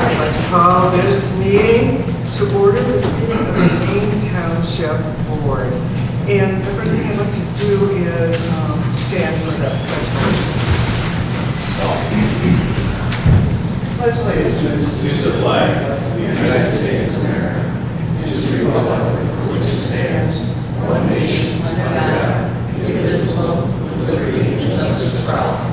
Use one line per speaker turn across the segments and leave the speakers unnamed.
I'd like to call this meeting to order, this meeting of the Maine Township Board. And the first thing I'd like to do is stand for the pledge. Pledge allegiance
to the flag of the United States of America, to the republic for which it stands, one nation, under God, indivisible, with liberty and justice for all.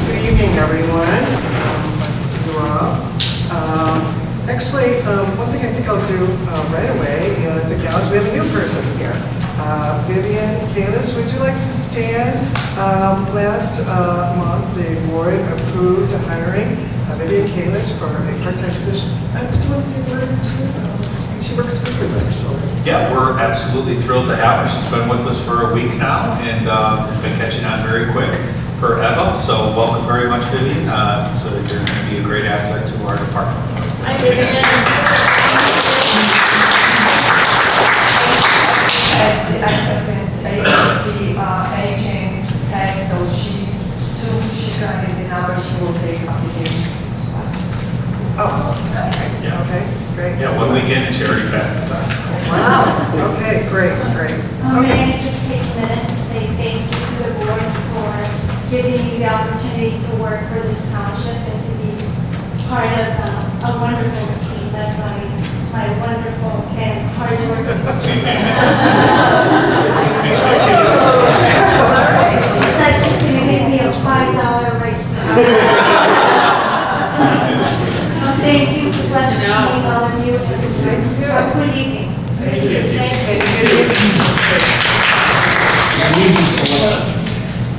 Good evening, everyone. Nice to see you all. Actually, one thing I think I'll do right away is acknowledge we have a new person here. Vivian Kalish, would you like to stand? Last month, the board approved hiring Vivian Kalish for a part-time position. Did you want to say a word or two? She works with us, so.
Yeah, we're absolutely thrilled to have her. She's been with us for a week now and has been catching on very quick per Eva. So welcome very much, Vivian. So that you're going to be a great asset to our department.
Hi, Vivian.
As the acceptance agency agent has, so soon she's going to get the number, she will take applications.
Oh,
Yeah.
okay, great.
Yeah, 1 weekend and she already passed the test.
Wow, okay, great.
May I just take a minute to say thank you to the board for giving me the opportunity to work for this township and to be part of a wonderful team. That's my wonderful and hard-working team. That's just going to give me a $5 raise. Thank you. It's a pleasure to meet all of you. So good evening.
Thank you.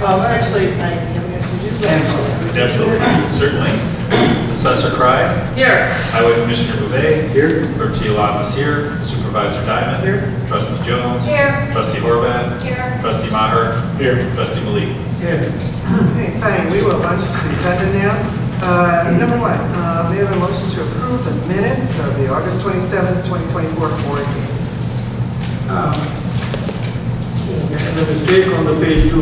Actually, I have asked you to do that.
Absolutely, certainly. Assessor Cry.
Here.
Highway Commissioner Bouvet.
Here.
Clerk Tialon is here. Supervisor Diamond.
Here.
Trustee Jones.
Here.
Trustee Horvath.
Here.
Trustee Maher. Here. Trustee Malik.
Here. Okay, fine, we will launch to the agenda now. Number one, we have a motion to approve the minutes of the August 27th, 2024 board meeting.
There's a mistake on the page 2.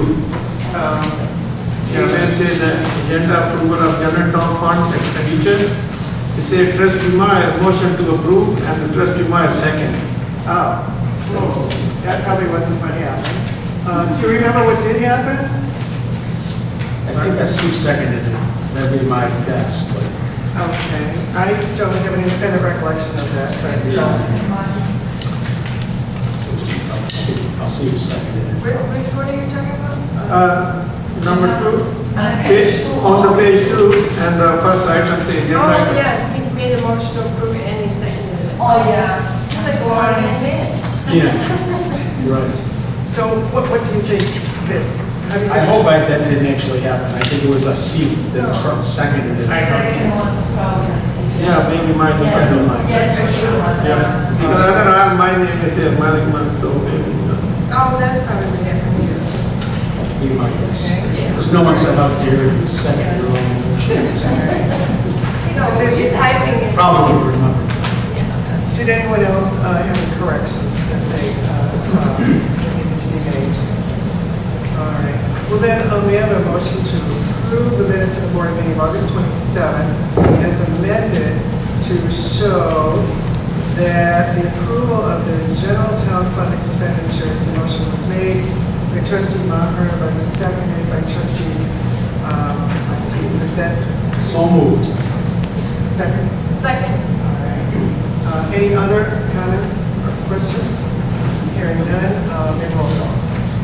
Where it says agenda approval of general town fund expenditure. It says trustee Meyer motion to approve and the trustee Meyer second.
Well, that probably wasn't what happened. Do you remember what did happen?
I think that's Steve seconded it. That'd be my guess, but.
Okay, I don't have any kind of recollection of that.
I'll see who seconded it.
Which one are you talking about?
Number 2. On the page 2 and the first item says agenda.
Oh, yeah, he made a motion to approve it and he seconded it.
Oh, yeah.
Yeah, you're right.
So what do you think?
I hope that didn't actually happen. I think it was a C that Trump seconded it.
Second was probably a C.
Yeah, maybe mine.
I don't mind.
Yes, for sure.
Yeah, because other than my name is here, Malik, so maybe.
Oh, that's probably different.
Be my guess. Because no one said how dare you second your own motion.
No, you're typing it.
Probably remember.
Did anyone else have any corrections that they saw needed to be made? All right. Well, then we have a motion to approve the minutes of the board meeting of August 27th as amended to show that the approval of the general town fund expenditures, the motion was made by trustee Maher, but seconded by trustee, let's see, is that
So moved.
second?
Second.
All right. Any other comments or questions? Hearing none, then roll call.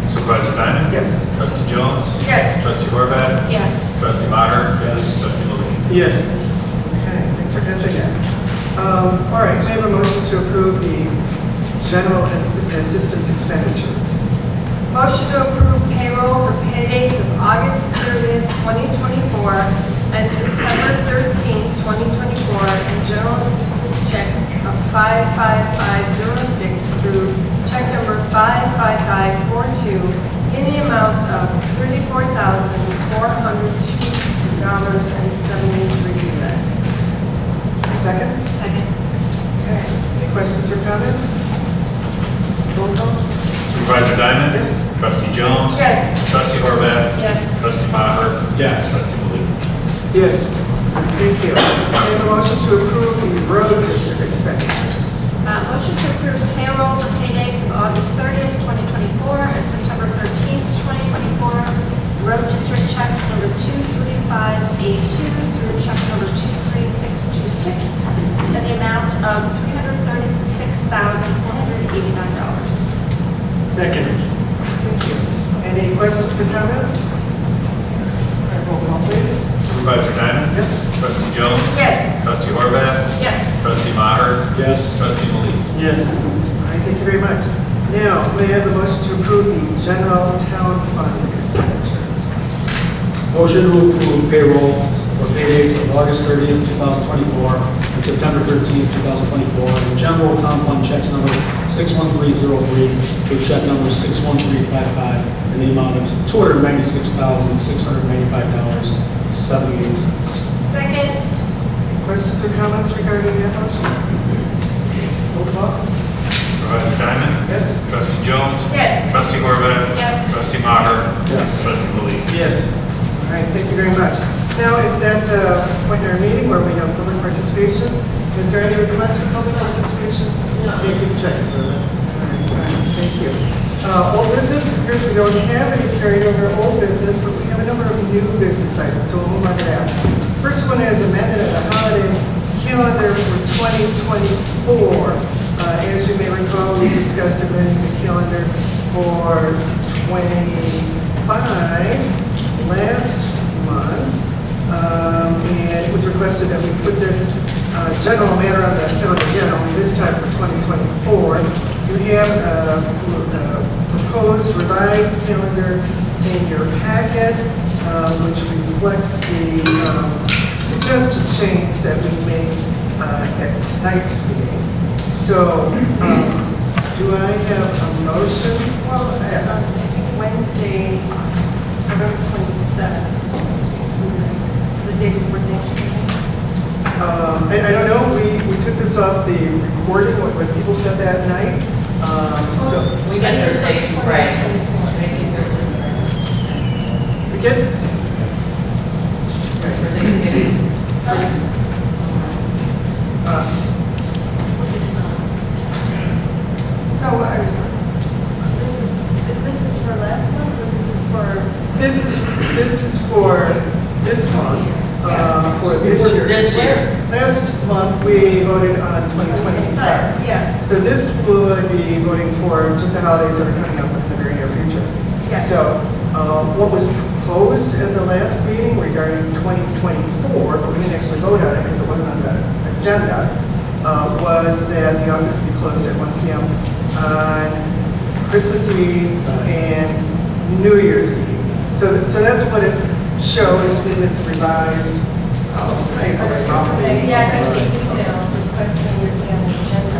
Supervisor Diamond.
Yes.
Trustee Jones.
Yes.
Trustee Horvath.
Yes.
Trustee Maher.
Yes.
Trustee Malik.
Yes.
Okay, thanks for catching that. All right, we have a motion to approve the general assistance expenditures.
Motion to approve payroll for pay dates of August 30th, 2024 and September 13th, 2024, and general assistance checks of 55506 through check number 55542 in the amount of $34,402.73.
Second?
Second.
Okay, any questions or comments? Roll call?
Supervisor Diamond.
Yes.
Trustee Jones.
Yes.
Trustee Horvath.
Yes.
Trustee Maher.
Yes.
Trustee Malik.
Yes.
Thank you. And a motion to approve the road district expenditures.
Motion to approve payroll for pay dates of August 30th, 2024 and September 13th, 2024. Road district checks number 23582 through check number 23626 in the amount of $336,489.
Second.
Thank you. Any questions or comments? All right, roll call, please.
Supervisor Diamond?
Yes.
Trustee Jones?
Yes.
Trustee Horvath?
Yes.
Trustee Maher?
Yes.
Trustee Malik?
Yes.
All right, thank you very much. Now, may I have a motion to approve the general town fund expenditures?
Motion to approve payroll for pay dates of August 30th, 2024 and September 13th, 2024, and general town fund checks number 61303 with check number 61355 in the amount of $296,695.78.
Second.
Questions or comments regarding that motion? Roll call.
Supervisor Diamond?
Yes.
Trustee Jones?
Yes.
Trustee Horvath?
Yes.
Trustee Maher?
Yes.
Trustee Malik?
Yes.
All right, thank you very much. Now, it's that point in our meeting where we have public participation. Is there any request for public participation? No. Thank you for checking for that. All right, fine, thank you. Old business, appears we don't have any carried over old business, but we have a number of new business items, so we'll move on to that. First one is amended the holiday calendar for 2024. As you may recall, we discussed amending the calendar for 25 last month, and it was requested that we put this general matter on the calendar again, only this time for 2024. You have a proposed revised calendar in your packet, which reflects the suggested change that we made at tonight's meeting. So, do I have a motion?
Well, I think Wednesday, November 27th, was supposed to be included, the day before Thanksgiving.
I don't know, we took this off the recording, what people said that night. So,
We got Thursday, right? Maybe Thursday.
we get,
For Thanksgiving.
No, this is for last month, or this is for?
this is for this month, for this year.
This year.
Last month, we voted on 2025.
Yeah,
So this would be voting for just the holidays that are coming up in the very near future.
yes.
So, what was proposed at the last meeting regarding 2024, but we didn't actually vote on it because it wasn't on the agenda, was that the office be closed at 1 p.m. on Christmas Eve and New Year's Eve. So that's what it shows in this revised paper.
Yeah, I think the email requesting it be on the agenda.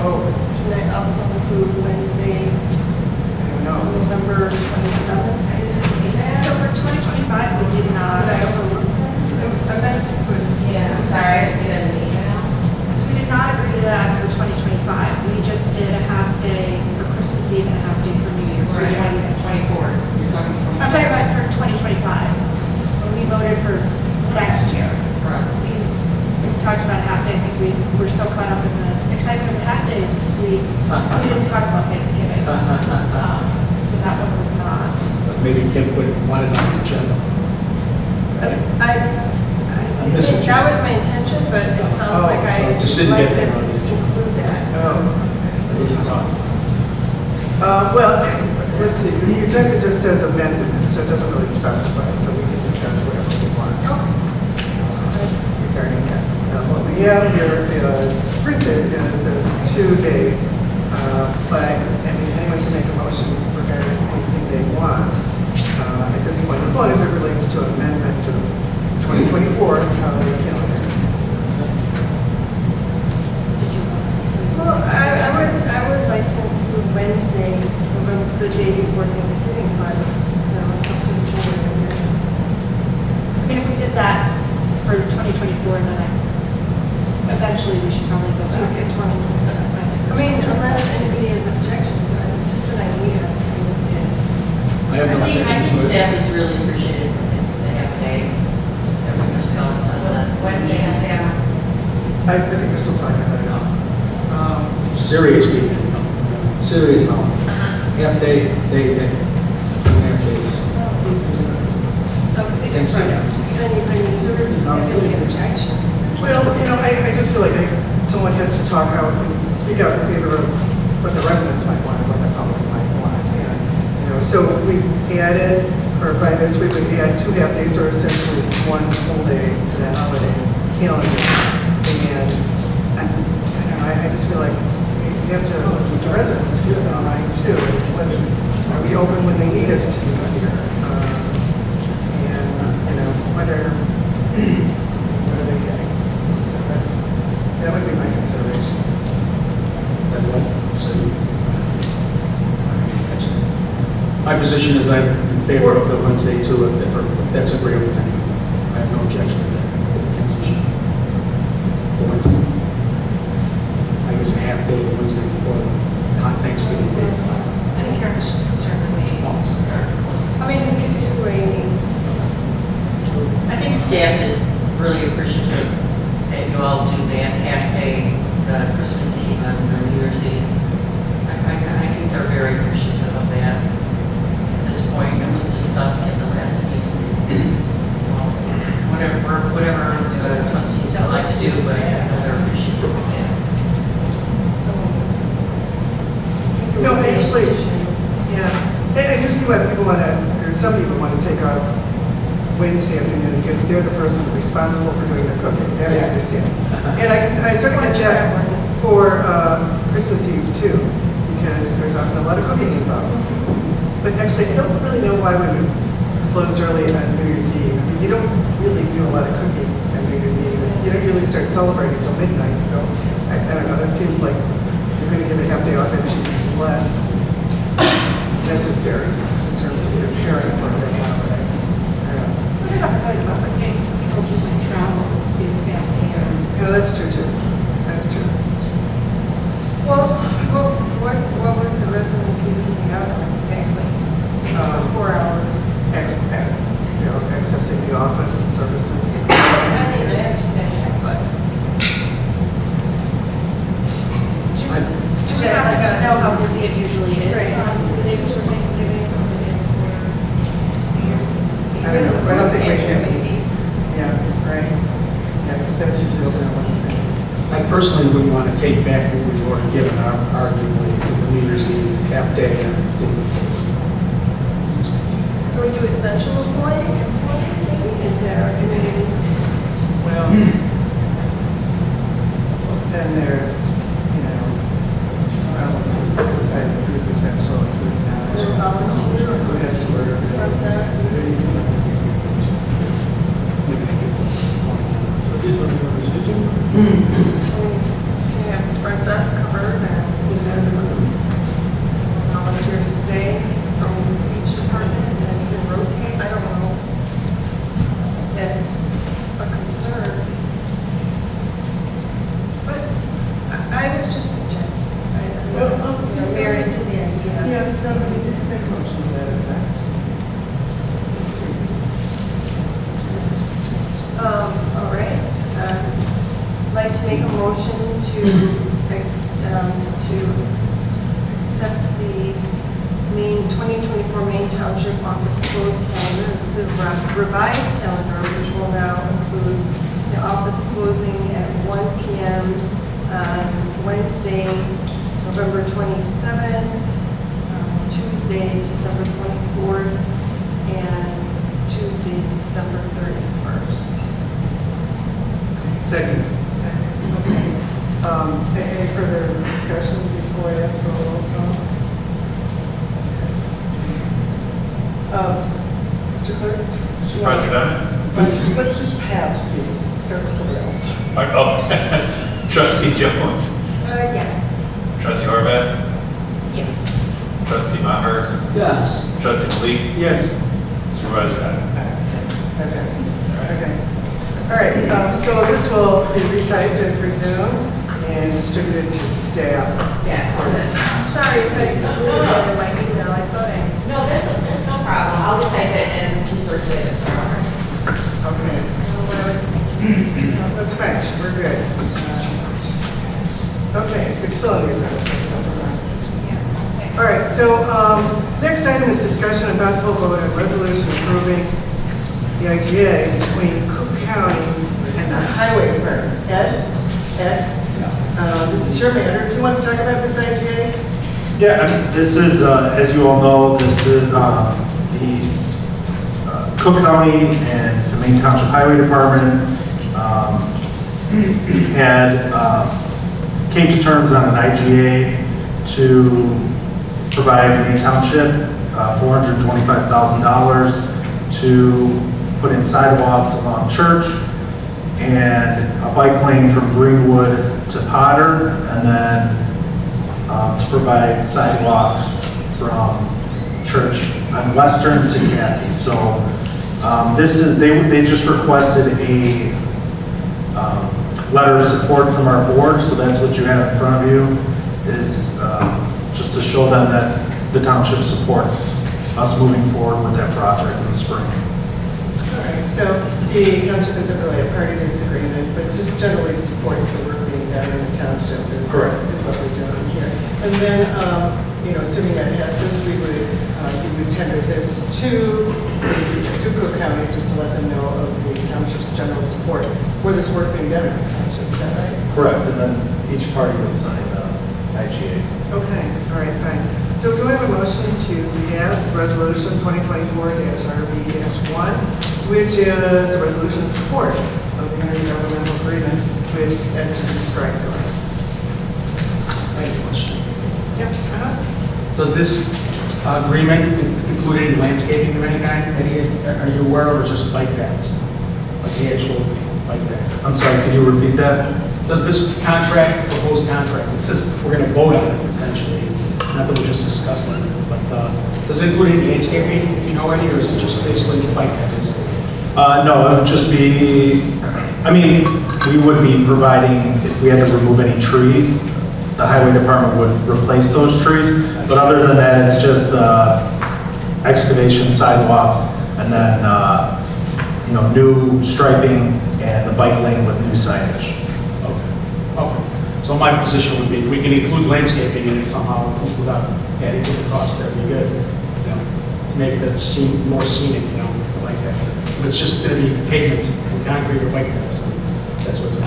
Oh,
Can I also include Wednesday,
I don't know.
November 27th? So for 2025, we did not.
Did I
overlook that? I meant to put.
Yeah, I'm sorry, I didn't see that in the email.
Because we did not agree to that for 2025. We just did a half day for Christmas Eve and a half day for New Year's.
Or 24. You're talking 24.
I'm talking about for 2025. When we voted for next year.
Correct.
We talked about half day. I think we were so caught up in the excitement of half days, we didn't talk about Thanksgiving. So that one was not.
But maybe Kim wanted it on the agenda.
I did think that was my intention, but it sounds like I
just didn't get
liked it
there
to
on the agenda.
include that.
So we can talk.
Well, let's see, the agenda just says amended, so it doesn't really specify, so we can discuss whatever we want regarding that. What we have here is printed is those 2 days, but I mean, anyone can make a motion regarding anything they want at this point, as long as it relates to amendment of 2024 holiday calendar.
Well, I would like to include Wednesday, the day before Thanksgiving, but, it's up to the board, I guess. I mean, if we did that for 2024, then eventually we should probably go back to 2025. I mean, unless anybody has objections to it, it's just an idea.
I have no
I think
objection to it.
staff is really appreciative of it. They have
I think we're still talking about it.
Serious weekend, serious half day, half days.
I would say that's right. Then you bring any objections to.
Well, I just feel like someone has to talk out and speak out in favor of what the residents might want and what the public might want. And, so we added, or by this week, we add 2 half days or essentially 1 full day to that holiday calendar. And I just feel like we have to look at the residents mind too. Are we open when they need us to be here? What are they getting? So that would be my consideration.
That's what, so, my position is I'm in favor of the Wednesday too, if that's agreeable to me. I have no objection to that position. The Wednesday. I guess a half day, the Wednesday before the hot Thanksgiving day.
I think Karen was just concerned that we are closing.
I mean, we could do
I think staff is really appreciative that you all do that half day, the Christmas Eve and New Year's Eve. I think they're very appreciative of that. At this point, it was discussed at the last meeting. So whatever trustees would like to do, but they're appreciative of that.
No, actually, yeah. I do see why people want to, or some people want to take off Wednesday afternoon because they're the person responsible for doing the cooking. That I understand. And I certainly get that for Christmas Eve too, because there's often a lot of cooking involved. But actually, I don't really know why we would close early on New Year's Eve. I mean, you don't really do a lot of cooking on New Year's Eve. You don't usually start celebrating until midnight. So I don't know. That seems like you're going to give a half day off. It seems less necessary in terms of your caring for it.
It's always about cooking, so people just want to travel to be with family or.
Yeah, that's true too. That's true.
Well, what would the residents be losing out on exactly? For 4 hours.
Accessing the office and services.
I understand that, but.
Just like to know how busy it usually is
Right.
on the day before Thanksgiving or the day before New Year's Eve.
I don't know. I don't think we can. Yeah, right. Yeah, because that's usually open on Wednesday.
I personally wouldn't want to take back what we've already given, arguably, the New Year's Eve half day and the day before.
Can we do essential employees maybe? Is there,
Well, then there's, problems with deciding who's essential and who's not.
volunteers?
Who has to work.
Front desk?
So this one, your decision?
We have front desk covered and someone volunteer to stay from each department and then you can rotate. I don't know if that's a concern. But I was just suggesting. I'm married to the idea.
Yeah, no, we need to make a motion to that effect.
All right. I'd like to make a motion to accept the Maine 2024 Maine Township office closed calendar. This is a revised calendar, which will now include the office closing at 1 p.m. on Wednesday, November 27th, Tuesday, December 24th, and Tuesday, December 31st.
Second.
Okay. Any further discussion before I ask for a roll call? Mr. Clerk?
Mr. President?
Just pass me. Start with somebody else.
Oh, Trustee Jones?
Yes.
Trustee Horvath?
Yes.
Trustee Maher?
Yes.
Trustee Malik?
Yes.
Supervisor Bennett?
That passes. Okay. All right, so this will be retyped and resumed and distributed to staff.
Yeah, for this.
I'm sorry if I excluded that in my email. I thought I.
No, there's no problem. I'll type it and recirculate it for our.
Okay.
I don't know what I was thinking.
That's fine, we're good. still on the agenda. All right, so next item is discussion and possible vote on resolution approving the IGA between Cook County and the Highway Department. Ed? This is your matter. Do you want to talk about this IGA?
Yeah, this is, as you all know, this is the Cook County and the Maine Township Highway Department came to terms on an IGA to provide Maine Township $425,000 to put in sidewalks along Church and a bike lane from Greenwood to Potter, and then to provide sidewalks from Church on Western to Kathy. So this is, they just requested a letter of support from our board, so that's what you have in front of you, is just to show them that the township supports us moving forward with that project in the spring.
All right, so the township isn't really a party to this agreement, but just generally supports the work being done in the township is what we're doing here. And then, assuming that passes, we would tender this to Cook County just to let them know of the township's general support for this work being done in the township. Is that right?
Correct, and then each party would sign the IGA.
Okay, all right, fine. So do I have a motion to pass resolution 2024-RB-1, which is a resolution in support of the intergovernmental agreement, which Ed just described to us? Thank you. Yep.
Does this agreement include any landscaping of any kind? Are you aware of, or just bike paths? Like the actual bike path?
I'm sorry, could you repeat that?
Does this proposed contract, it says we're going to vote on it potentially, not that we just discussed it, but does it include any landscaping, if you know any, or is it just basically bike paths?
No, it would just be, we would be providing, if we had to remove any trees, the highway department would replace those trees, but other than that, it's just excavation, sidewalks, and then, new striping and the bike lane with new signage.
Okay. So my position would be, if we can include landscaping in it somehow without adding to the cost, that'd be good. To make that seem more scenic, like that. But it's just going to be pavement and concrete or bike paths. That's what's in.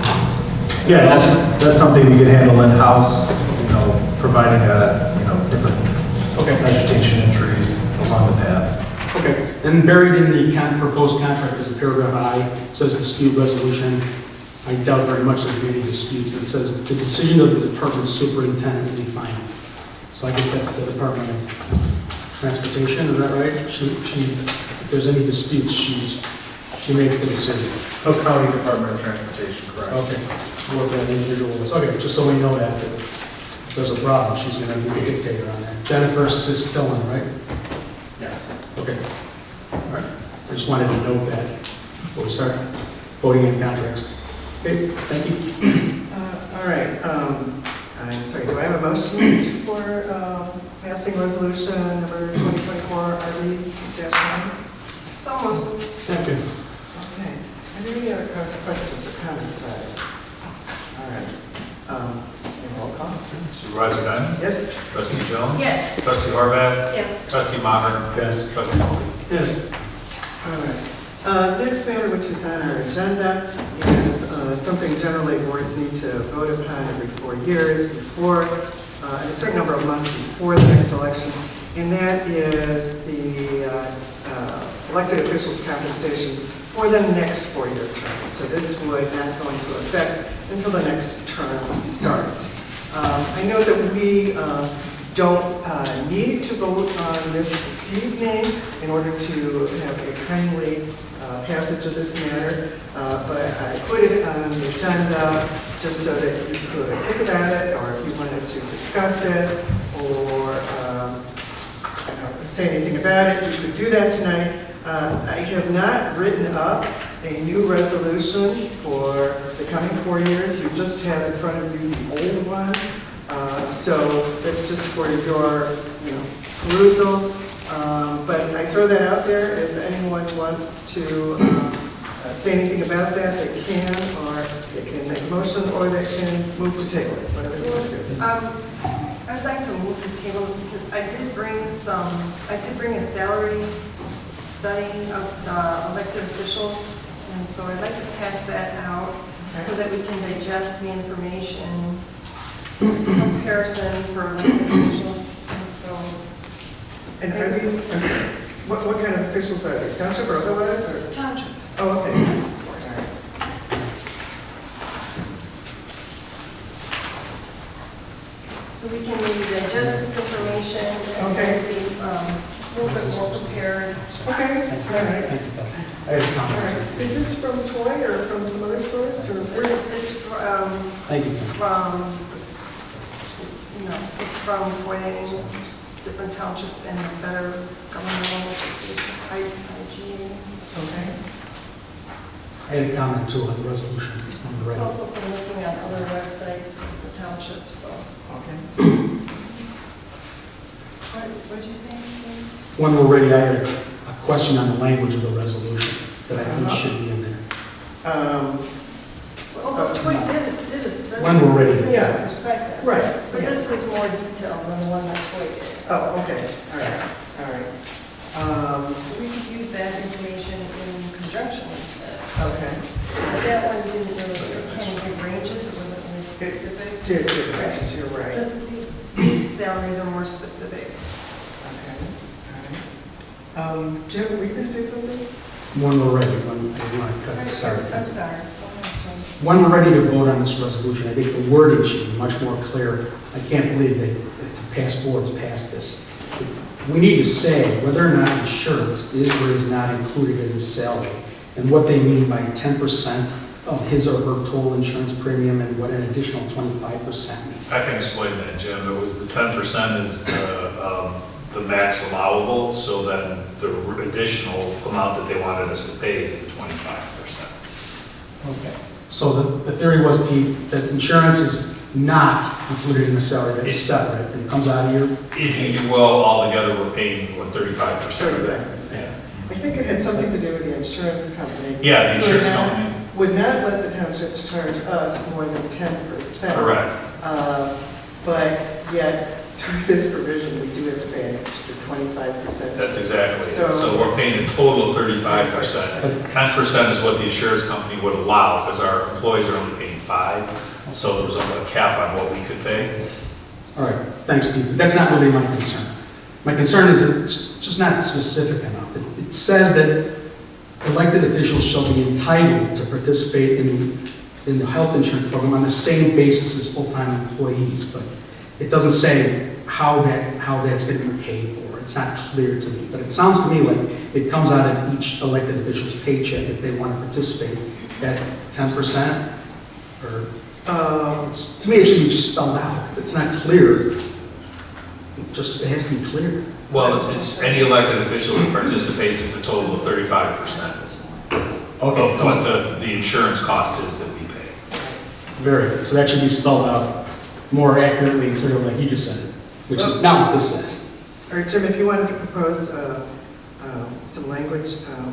Yeah, that's something we could handle in-house, providing different vegetation and trees along the path.
Okay, then buried in the proposed contract is a paragraph I, it says dispute resolution. I doubt very much there's going to be disputes, but it says the decision of the department superintendent will be final. So I guess that's the Department of Transportation, is that right? If there's any disputes, she makes the decision.
Cook County Department of Transportation, correct.
Okay, what that individual was. Okay, just so we know that if there's a problem, she's going to be a dictator on that. Jennifer Siskillen, right?
Yes.
Okay. All right. I just wanted to note that before we start voting in contracts. Okay, thank you.
All right, I'm sorry, do I have a motion for passing resolution number 2024-RB-1?
So moved.
Second.
Okay, are there any other questions or comments about it? All right, roll call.
Supervisor Dunn?
Yes?
Trustee Jones?
Yes.
Trustee Horvath?
Yes.
Trustee Maher?
Yes.
Trustee Mobley?
Yes.
All right. Next matter, which is on our agenda, is something generally boards need to vote upon every 4 years before, a certain number of months before the next election, and that is the elected officials' compensation for the next 4-year term. So this would not go into effect until the next term starts. I know that we don't need to vote on this evening in order to have a timely passage of this matter, but I put it on the agenda just so that you could think about it, or if you wanted to discuss it, or say anything about it, you could do that tonight. I have not written up a new resolution for the coming 4 years. You just have in front of you the old one. So that's just for your perusal. But I throw that out there. If anyone wants to say anything about that, they can, or they can make a motion, or they can move to table it, whatever they want to do.
I'd like to move the table because I did bring a salary study of the elected officials, and so I'd like to pass that out so that we can digest the information. It's a comparison for elected officials, and so.
And are these, what kind of officials are these, township or otherwise, or?
It's township.
Oh, okay. All right.
So we can maybe digest this information and
Okay.
be a little bit more prepared.
Okay, all right.
Thank you, Bill. I have a
All
comment.
right. Is this from Troy or from some other source, or where is it?
It's
Thank you, Bill.
it's from weighing different townships and better governmental association, IGA.
Okay.
I had a comment too on the resolution. On the
It's
right.
also from looking at other websites of the townships, so.
Okay.
What'd you say, James?
When we're ready, I had a question on the language of the resolution that I think should be in there.
Although Troy did a study.
When we're ready.
Yeah, perspective.
Right.
But this is more detailed than the one that Troy did.
Oh, okay, all right, all right.
So we could use that information in conjunction with this.
Okay.
But that one didn't really, kind of give ranges, it wasn't really specific.
Did, you're right.
These salaries are more specific.
Okay, all right. Jim, were you going to say something?
When we're ready, when I want to cut it started.
I'm sorry. Go ahead, Jim.
When we're ready to vote on this resolution, I think the wording should be much more clear. I can't believe that the past boards passed this. We need to say whether or not insurance is or is not included in the salary, and what they mean by 10% of his or her total insurance premium, and what an additional 25% means.
I can explain that, Jim. It was the 10% is the max allowable, so then the additional amount that they wanted us to pay is the 25%.
Okay. So the theory was, Pete, that insurance is not included in the salary, that's separate, and it comes out of your...
Well, altogether, we're paying, what, 35% of that?
35%.
Yeah.
I think it had something to do with the insurance company.
Yeah, the insurance
Would not-
company.
Would not let the township charge us more than 10%.
Correct.
But yet, through this provision, we do have to pay an extra 25%.
That's exactly it.
So-
So we're paying a total of 35%. 10% is what the insurance company would allow, because our employees are only paying 5%. So there was a cap on what we could pay.
All right, thanks, Pete. But that's not really my concern. My concern is that it's just not specific enough. It says that elected officials shall be entitled to participate in the health insurance program on the same basis as full-time employees, but it doesn't say how that's going to be paid for. It's not clear to me, but it sounds to me like it comes out of each elected official's paycheck if they want to participate at 10%, or... to me, it should be just spelled out. It's not clear. It has to be clear.
Well, it's any elected official who participates, it's a total of 35%.
Okay.
Of what the insurance cost is that we pay.
Very good. So that should be spelled out more accurately and clearly like you just said it, which is not what this says.
All right, Jim, if you wanted to propose some language,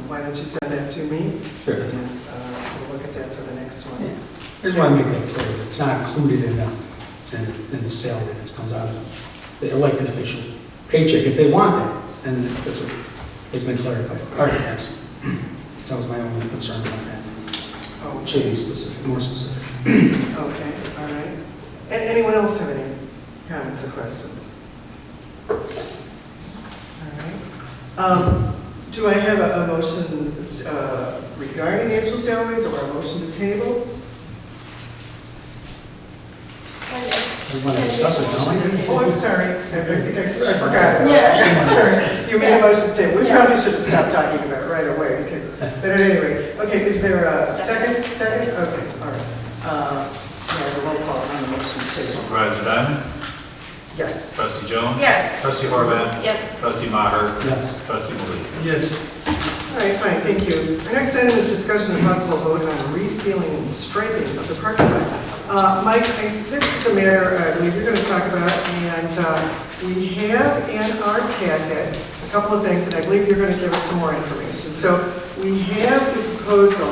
why don't you send that to me?
Sure.
And we'll look at that for the next one.
Yeah. I just want to make that clear. It's not included in the salary that comes out of the elected official paycheck if they want that. And that's what has been clarified. All right, thanks. That was my only concern about that.
Oh,
Should be specific, more specific.
okay, all right. And anyone else have any comments or questions? All right. Do I have a motion regarding the actual salaries or a motion to table?
We want to discuss it, don't we?
Oh, I'm sorry. I think I forgot.
Yeah.
I'm sorry. You made a motion to table. We probably should have stopped talking about it right away because, but at any rate. Okay, is there a second? Second? Okay, all right. Yeah, the roll call on the motion to table.
Supervisor Diamond?
Yes.
Trustee Jones?
Yes.
Trustee Horvath?
Yes.
Trustee Maher?
Yes.
Trustee Malik?
Yes.
All right, fine, thank you. Our next item is discussion and possible vote on resealing and striping of the parking lot. Mike, this is a matter I believe you're going to talk about, and we have in our packet a couple of things, and I believe you're going to give us some more information. So we have the proposal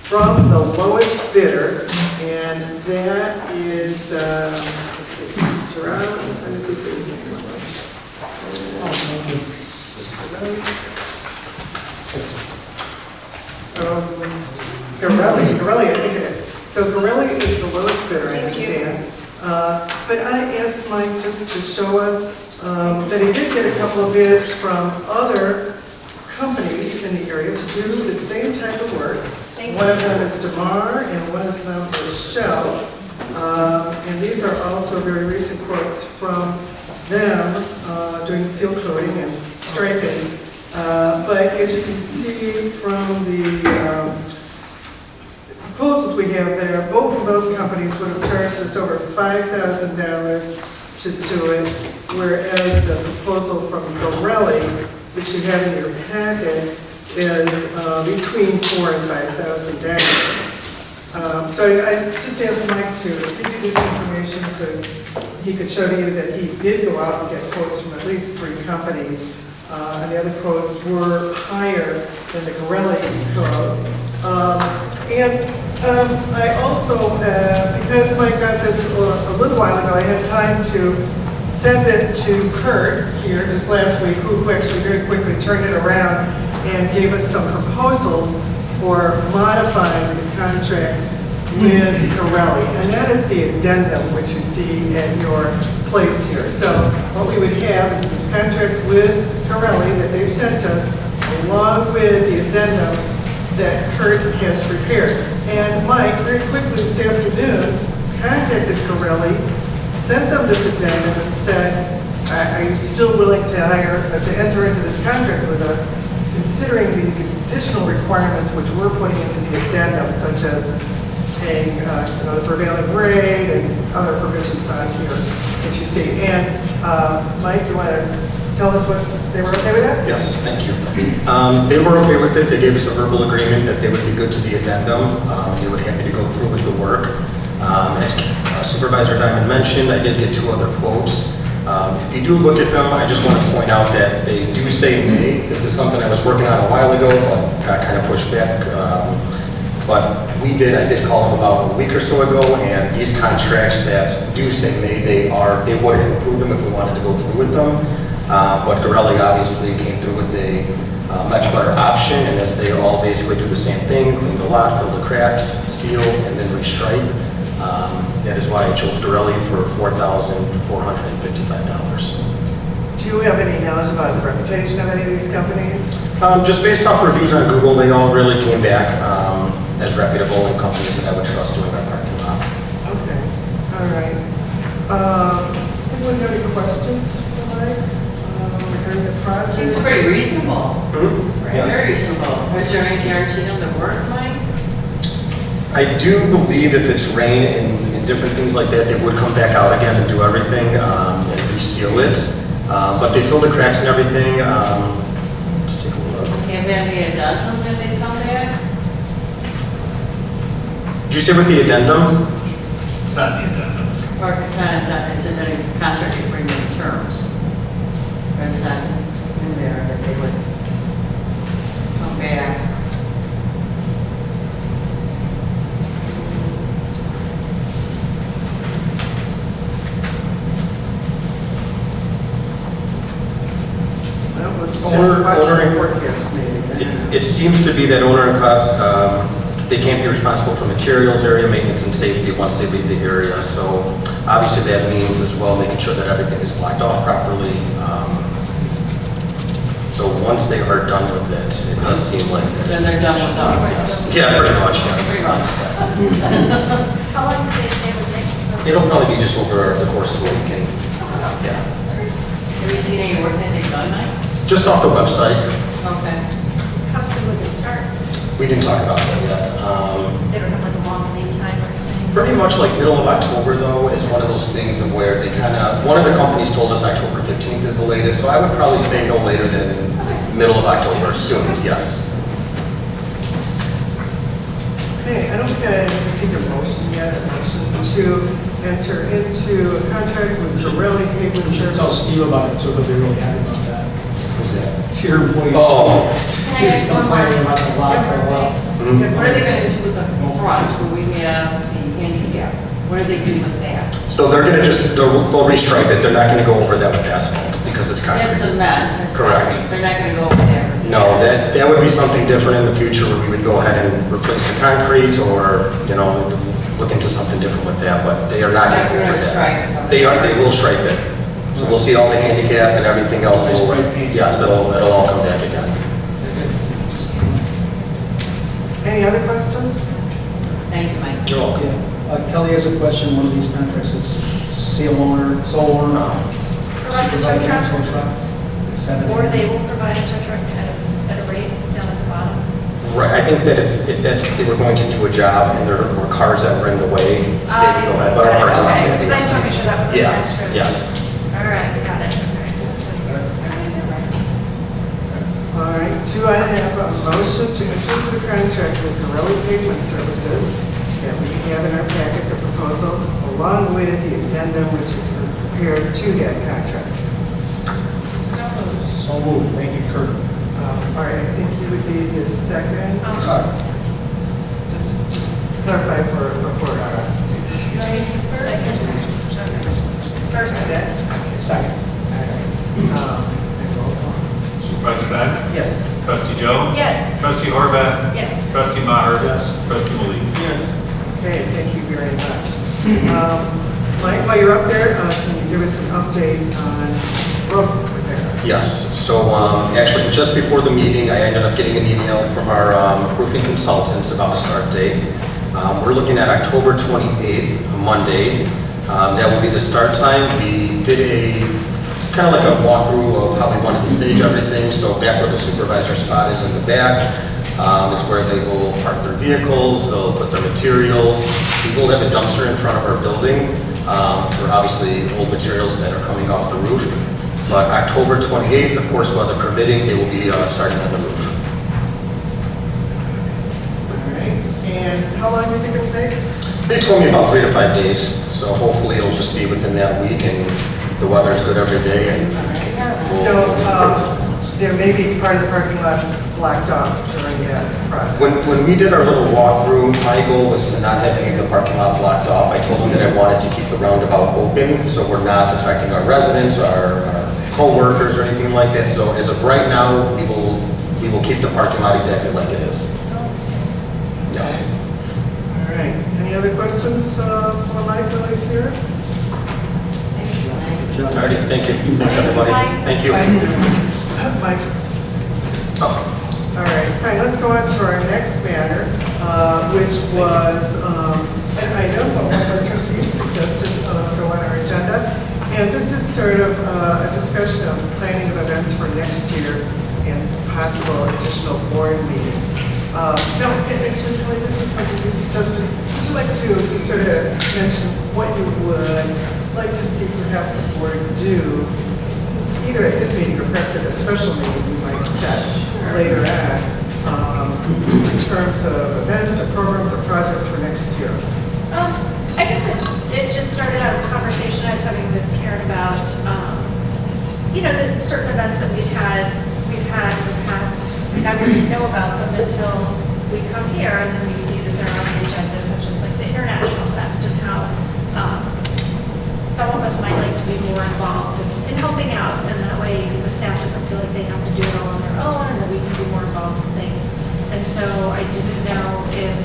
from the lowest bidder, and that is, let's see, Gerard, let me see his name. Gorelli, I think it is. So Gorelli is the lowest bidder, I understand. But I asked Mike just to show us that he did get a couple of bids from other companies in the area to do the same type of work. One of them is DeMar and one of them is Shell. And these are also very recent quotes from them doing seal coating and striping. But as you can see from the proposals we have there, both of those companies would have charged us over $5,000 to do it, whereas the proposal from Gorelli, which you have in your packet, is between $4,000 and $5,000. So I just asked Mike to give you this information so he could show you that he did go out and get quotes from at least 3 companies, and the other quotes were higher than the Gorelli quote. I also, because Mike got this a little while ago, I had time to send it to Kurt here just last week, who actually very quickly turned it around and gave us some proposals for modifying the contract with Gorelli. And that is the addendum which you see at your place here. So what we would have is this contract with Gorelli that they've sent us, along with the addendum that Kurt has prepared. And Mike, very quickly this afternoon, contacted Gorelli, sent them this addendum and said, are you still willing to enter into this contract with us, considering these additional requirements which we're putting into the addendum, such as paying the prevailing rate and other provisions on here that you see. And Mike, you want to tell us what they were okay with that?
Yes, thank you. They were okay with it. They gave us a verbal agreement that they would be good to the addendum. They would happy to go through with the work. As Supervisor Diamond mentioned, I did get 2 other quotes. If you do look at them, I just want to point out that they do say May. This is something I was working on a while ago, but got kind of pushed back. But I did call them about a week or so ago, and these contracts that do say May, they would have approved them if we wanted to go through with them. But Gorelli obviously came through with a much better option, and as they all basically do the same thing, clean the lot, fill the cracks, seal, and then restripe. That is why I chose Gorelli for $4,455.
Do you have any knowledge about the reputation of any of these companies?
Just based off reviews on Google, they all really came back as reputable and companies that I would trust doing our parking lot.
Okay, all right. Does anyone have any questions for Mike regarding the process?
Seems pretty reasonable.
Yes.
Very reasonable. Is there any guarantee on the work, Mike?
I do believe if it's rain and different things like that, they would come back out again and do everything and reseal it. But they fill the cracks and everything. Let's take a look.
Have they any addendum when they come back?
Did you say with the addendum?
It's not the addendum.
Or it's not addendum, it's in the contract agreement terms. Or it's not in there that they would come back.
It seems to be that owner and cost, they can't be responsible for materials, area maintenance, and safety once they leave the area. So obviously that means as well making sure that everything is blocked off properly. So once they are done with it, it does seem like that.
Then they're done with us.
Yes. Yeah, pretty much, yes.
Pretty much, yes.
How long did they say it would take?
It'll probably be just over the course of the week and, yeah.
Have you seen any work that they've done, Mike?
Just off the website.
Okay.
How soon would they start?
We didn't talk about that yet.
They don't have like a long lead time or anything?
Pretty much like middle of October though is one of those things of where they one of the companies told us October 15th is the latest, so I would probably say no later than middle of October, soon, yes.
Okay, I don't think I received a motion yet, a motion to enter into a contract with Gorelli Pavement
Tell
Service.
Steve about it, so he'll be really happy about that.
Who's that?
It's your employees.
Oh.
Can I
He's
ask one more?
complaining about the lot for a while.
Mhm.
Yes,
What are they gonna do with the front, so we have the handicap? What do they do with that?
So they're gonna they'll restripe it, they're not gonna go over that with asphalt, because it's concrete.
That's cement. That's
Correct.
concrete. They're not gonna go over there.
No, that would be something different in the future, where we would go ahead and replace the concrete, or, look into something different with that, but they are not
They're
gonna go over
gonna stripe
that.
it.
They will stripe it. So we'll see all the handicap and everything else.
Nice bright paint.
Yes, it'll all come back again.
Any other questions?
Thank you, Mike.
You're welcome.
Kelly has a question. One of these contracts is sole owner.
Provides a tow truck,
Tow truck. It's 7.
or they will provide a tow truck at a rate down at the bottom.
Right, I think that if they were going to do a job and there were cars that were in the way, they would go ahead, but our parking lot's gonna be.
Because I just want to make sure that was in the
Yeah,
description.
yes.
All right, got it.
All right, do I have a motion to enter into the contract with Pirelli Pavement Services that we have in our packet, the proposal, along with the addendum which is prepared to that contract?
So moved. Thank you, Kurt.
All right, I think you would be the second.
Sorry.
Just clarify for
You want me to first?
Second.
Supervisor Ben?
Yes.
Trustee Jones?
Yes.
Trustee Horvath?
Yes.
Trustee Maher?
Yes.
Trustee Malik?
Yes. Okay, thank you very much. Mike, while you're up there, can you give us an update on roof repair?
Yes, so actually, just before the meeting, I ended up getting an email from our roofing consultants about a start date. We're looking at October 28th, a Monday. That will be the start time. We did kind of like a walkthrough of how we wanted to stage everything. So back where the supervisor spot is in the back is where they will park their vehicles, they'll put their materials. We will have a dumpster in front of our building for obviously old materials that are coming off the roof. But October 28th, of course, weather permitting, they will be starting on the roof.
All right, and how long do you think it'll take?
They told me about 3 to 5 days, so hopefully it'll just be within that week, and the weather's good every day, and
So, there may be part of the parking lot blocked off during that process.
When we did our little walkthrough, my goal was to not have any of the parking lot blocked off. I told them that I wanted to keep the roundabout open, so we're not affecting our residents, our co-workers, or anything like that. So as of right now, we will keep the parking lot exactly like it is. Yes.
All right, any other questions for Mike while he's here?
Alrighty, thank you. Thanks, everybody. Thank you.
Mike? All right, fine, let's go on to our next matter, which was an item that one of our trustees suggested go on our agenda. And this is sort of a discussion of planning of events for next year and possible additional board meetings. No, actually, Kelly, this is something you suggested. Would you like to just sort of mention what you would like to see perhaps the board do, either at this meeting or perhaps at a special meeting we might set later on, in terms of events or programs or projects for next year?
I guess it just started out with a conversation I was having with Karen about, the certain events that we've had in the past. I wouldn't know about them until we come here and then we see that they're on the agenda, such as like the International Fest, and how some of us might like to be more involved in helping out, and that way the staff doesn't feel like they have to do it all on their own, and that we can be more involved in things. And so I didn't know if,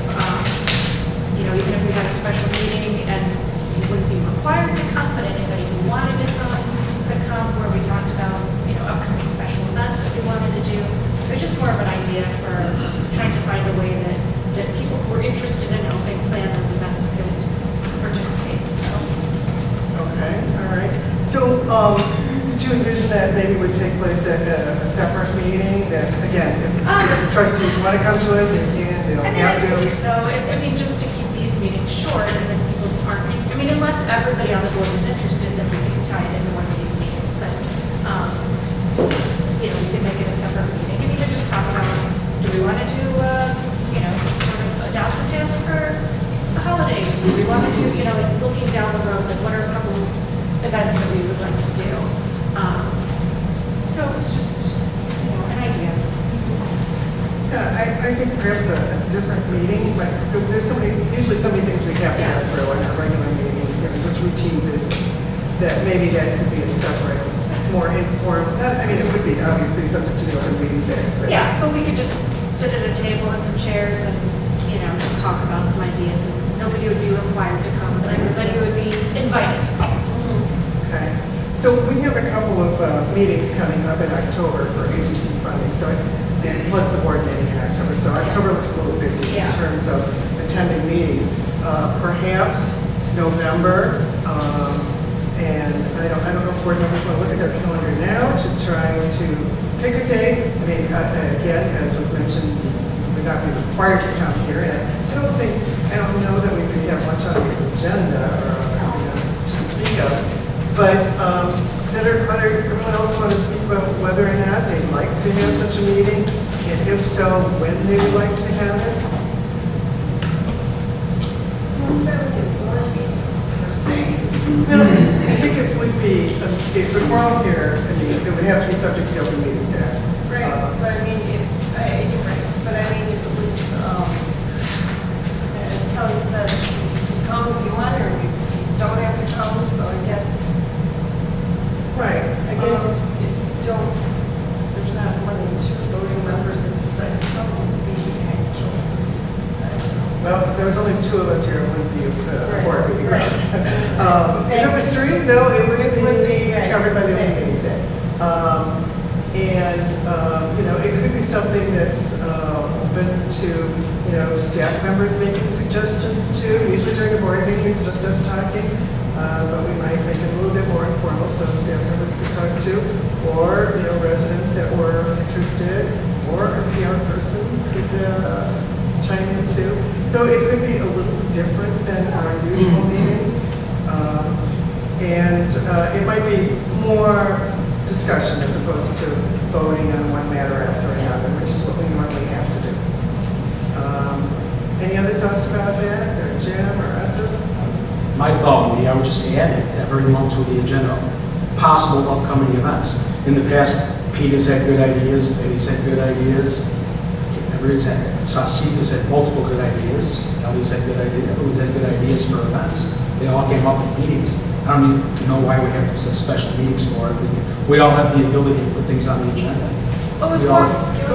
even if we had a special meeting and you wouldn't be required to come, but anybody who wanted to come could come, where we talked about, upcoming special events that we wanted to do. It was just more of an idea for trying to find a way that people who were interested in helping plan those events could participate, so.
Okay, all right. So, did you envision that maybe would take place at a separate meeting? That, again, if trustees want to come to it, they can, they don't have
I
to?
think so. Just to keep these meetings short, and if people aren't, unless everybody on the board is interested, then we can tie it into one of these meetings. But, we can make it a separate meeting, and even just talk about, do we want to do, some sort of adopt a family for the holidays? Do we want to do, looking down the road, like what are a couple of events that we would like to do? So it was just, an idea.
Yeah, I think perhaps a different meeting, but there's usually so many things we have to go through in a regular meeting. just routine business, that maybe that could be a separate, more informed, I mean, it would be obviously subject to the Open Meetings Act. But
Yeah, but we could just sit at a table and some chairs and, you know, just talk about some ideas, and nobody would be required to come, but everybody would be invited.
Okay, so we have a couple of meetings coming up in October for agency funding, so, and plus the board meeting in October, so October looks a little busy in
Yeah.
terms of attending meetings. Perhaps November, and I don't know if board members want to look at their calendar now to try to pick a date. I mean, again, as was mentioned, we would not be required to come here, and I don't know that we really have much on the agenda or to speak of. But everyone else want to speak about whether or not they'd like to have such a meeting? And if so, when they would like to have it? Well, I think it would be, if we're all here, I mean, it would have to be subject to the Open Meetings Act.
Right, but I mean, you're right, but I mean, if it was, as Kelly said, you can come if you want, or you don't have to come, so I guess,
Right.
if you don't, if there's not more than 2 voting members that decide to come, it would be actual.
Well, if there was only 2 of us here, it wouldn't be a board meeting.
Right.
If it was 3, no, it would be
right.
covered by the Open
Exactly.
Meetings Act. You know, it could be something that's open to, you know, staff members making suggestions too. Usually during the board meetings, just us talking, but we might make it a little bit more informal so staff members could talk to, or, you know, residents that were interested, or a PR person could chime in too. So it could be a little different than our usual meetings. And it might be more discussion as opposed to voting on one matter after another, which is what we normally have to do. Any other thoughts about that, or Jim or Esther?
My thought would be, I would just add it every month to the agenda, possible upcoming events. In the past, Pete has had good ideas, Eddie's had good ideas, everybody's had, Sasita's had multiple good ideas, Ellie's had good ideas, everyone's had good ideas for events. They all came up in meetings. I don't even know why we have some special meetings for it. We all have the ability to put things on the agenda.
It was
We
more,
all-
it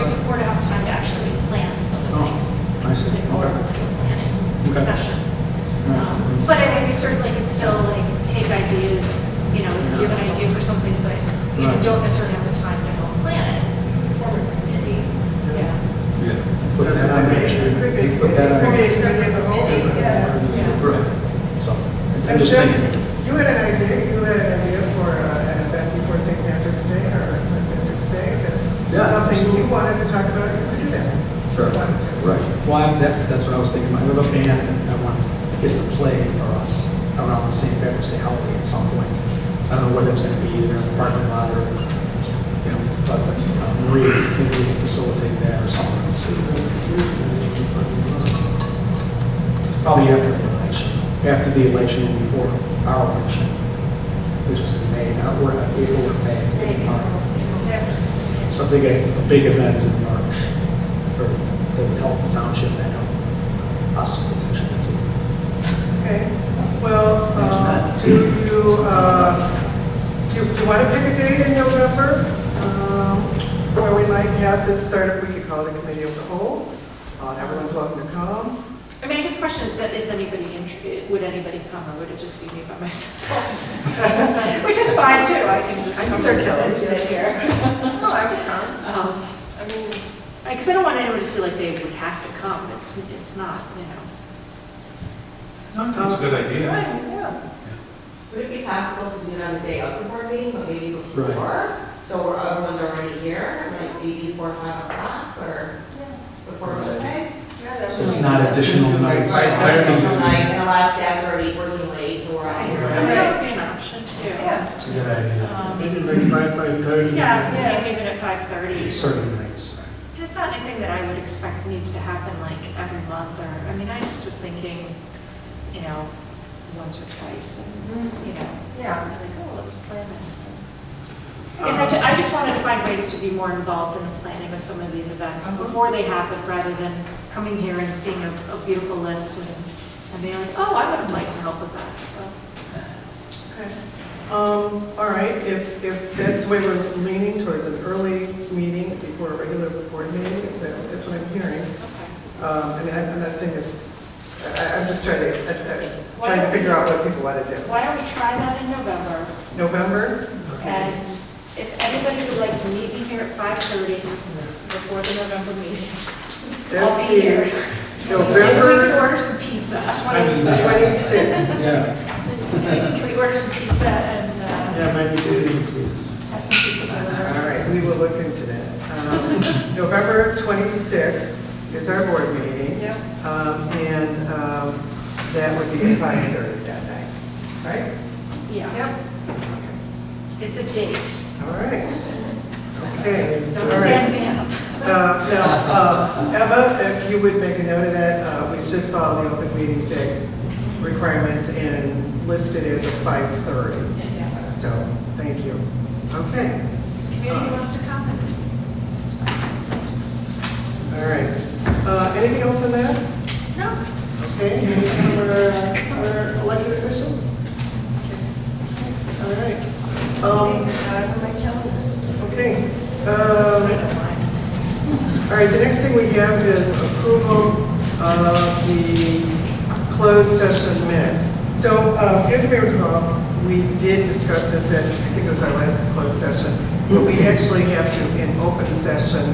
was more to have time to actually plan some of the
Oh,
things.
I see.
Like more of like a planning
Okay.
session.
Right.
But I mean, we certainly could still like take ideas, you know, if you have an idea for something, but you
Right.
don't necessarily have the time to go plan it, form a committee. Yeah.
Put that on the agenda. Put that on.
Could be a committee of the whole.
Correct. So, I'm
And
just
Jim,
thinking.
you had an idea for an event before St. Patrick's Day or St. Patrick's Day. That's
Yeah,
something
absolutely.
you wanted to talk about, you could do that.
Sure.
You wanted to.
Right. Well, that's what I was thinking. I have a band and I want to get to play for us around the St. Patrick's Day holiday at some point. I don't know what that's going to be, either in the parking lot or, you know, but Maria, maybe we can facilitate that or something. Probably after the election and before our election, which is in May. Now, we're at April or May. So they get a big event in March that would help the township and help us potentially too.
Okay, well, do you want to pick a date in November? Where we might have this started, we could call it a committee of the whole. Everyone's welcome to come.
I mean, I guess the question is anybody interested, would anybody come, or would it just be me by myself? Which is fine too, I can just
I
come
think they're
and sit here.
No, I would come. I mean,
Because I don't want anyone to feel like they would have to come, it's not, you know.
No, that's a good idea.
yeah.
Would it be possible to do it on the day of the board meeting, but maybe before?
Right.
So where everyone's already here, like maybe before 5 o'clock or before
Right.
midnight?
So it's not additional nights.
Additional night, and a lot of staff's already working late, so we're all here.
I mean, that would be an option too.
Yeah.
It's a good idea.
Maybe like 5:30.
Yeah, maybe even at 5:30.
Certain nights.
And it's not anything that I would expect needs to happen like every month, or, I mean, I just was thinking, you know, once or twice, and, you know,
Yeah.
like, oh, let's plan this. Because I just wanted to find ways to be more involved in the planning of some of these events before they happen, rather than coming here and seeing a beautiful list and and be like, oh, I would have liked to help with that, so.
Okay. All right, if that's the way we're leaning towards an early meeting before a regular board meeting, if that's what I'm hearing. I mean, I'm not saying this, I'm just trying to figure out what people want to do.
Why don't we try that in November?
November?
And if anybody would like to meet me here at 5:30 before the November meeting,
That's
I'll be here.
the
Maybe we
November
can order some pizza.
26th.
Yeah,
Can we order some pizza and
yeah, maybe do, please.
have some pizza delivered?
All right, we will look into that. November 26th is our board meeting.
Yep.
And that would be at 5:30 that night, right?
Yeah. Yep. It's a date.
All right. Okay.
Don't
All right.
stand me up.
Now, Eva, if you would make a note of that, we should follow the Open Meetings Act requirements and list it as of 5:30. So, thank you. Okay.
Community wants to comment. It's fine.
All right. Anything else on that?
No.
Okay. Any other elected officials? All right. Okay. All right, the next thing we have is approval of the closed session minutes. So if we recall, we did discuss this at, I think it was our last closed session, but we actually have to, in open session,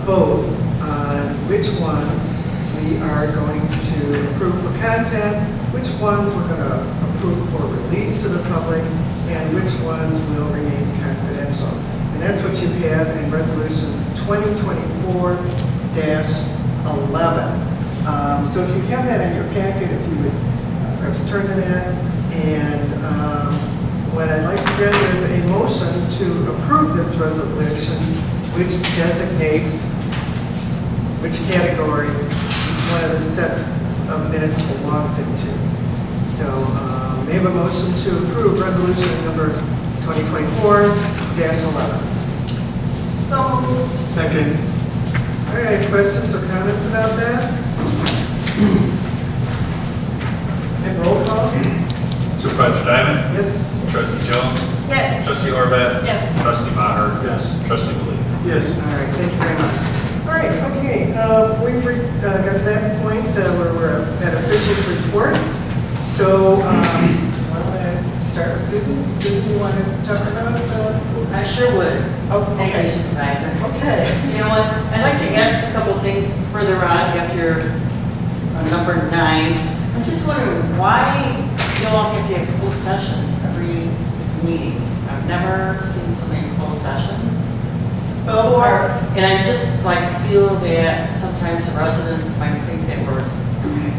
vote on which ones we are going to approve for content, which ones we're going to approve for release to the public, and which ones will remain confidential. And that's what you have in Resolution 2024-11. So if you have that in your packet, if you would perhaps turn to that. And what I'd like to get is a motion to approve this resolution, which designates which category each one of the sets of minutes belongs into. So we have a motion to approve resolution number 2024-11.
So moved.
Second.
All right, questions or comments about that? And roll call?
Supervisor Diamond?
Yes?
Trustee Jones?
Yes.
Trustee Horvath?
Yes.
Trustee Maher?
Yes.
Trustee Willie?
Yes.
All right, thank you very much. All right, okay, we've got to that point where we're at officials' reports. So, why don't I start with Susan? Susan, you want to talk about?
I sure would.
Oh,
Thank you,
okay.
Supervisor.
Okay.
You know what, I'd like to ask a couple things further on after number 9. I'm just wondering why you all have to have closed sessions every meeting. I've never seen so many closed sessions. Or, and I just like feel that sometimes the residents might think that we're keeping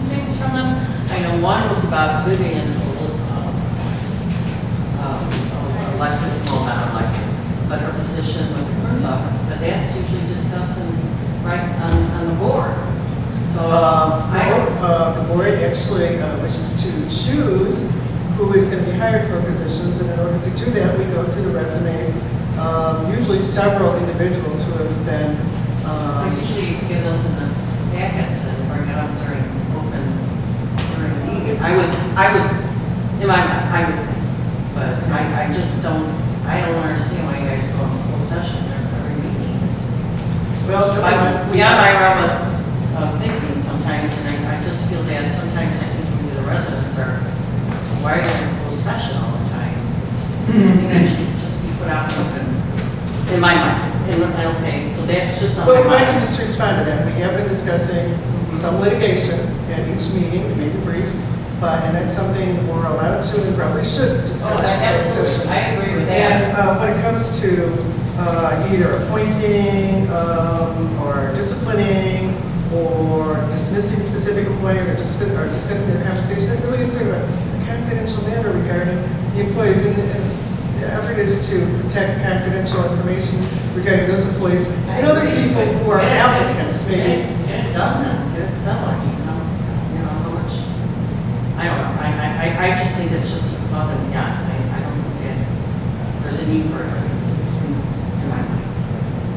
things from them. I know one was about Vivian's elected, well, not elected, but her position with the clerk's office, but that's usually discussed right on the board. So,
The board actually wishes to choose who is going to be hired for positions, and in order to do that, we go through the resumes. Usually several individuals who have been.
I usually give those in the packets and bring it up during the meeting. I would, in my mind, I would think, but I just don't, I don't understand why you guys go in full session every meeting.
Well,
Beyond my realm of thinking sometimes, and I just feel that sometimes I think maybe the residents are, why are they in full session all the time? It's something that should just be put out open, in my mind. Okay, so that's just on my
Well, if I can
mind.
just respond to that, we have been discussing some litigation at each meeting, to make it brief, and that's something we're allowed to and probably should discuss.
Oh, absolutely, I agree with that.
And when it comes to either appointing or disciplining or dismissing specific employee or discussing their compensation, it really is sort of a confidential matter regarding the employees. And the effort is to protect confidential information regarding those employees and other people who are applicants, maybe.
Get it done then, get it settled, you know how much, I don't know, I just think it's just above and beyond. I don't think that there's a need for it in my mind.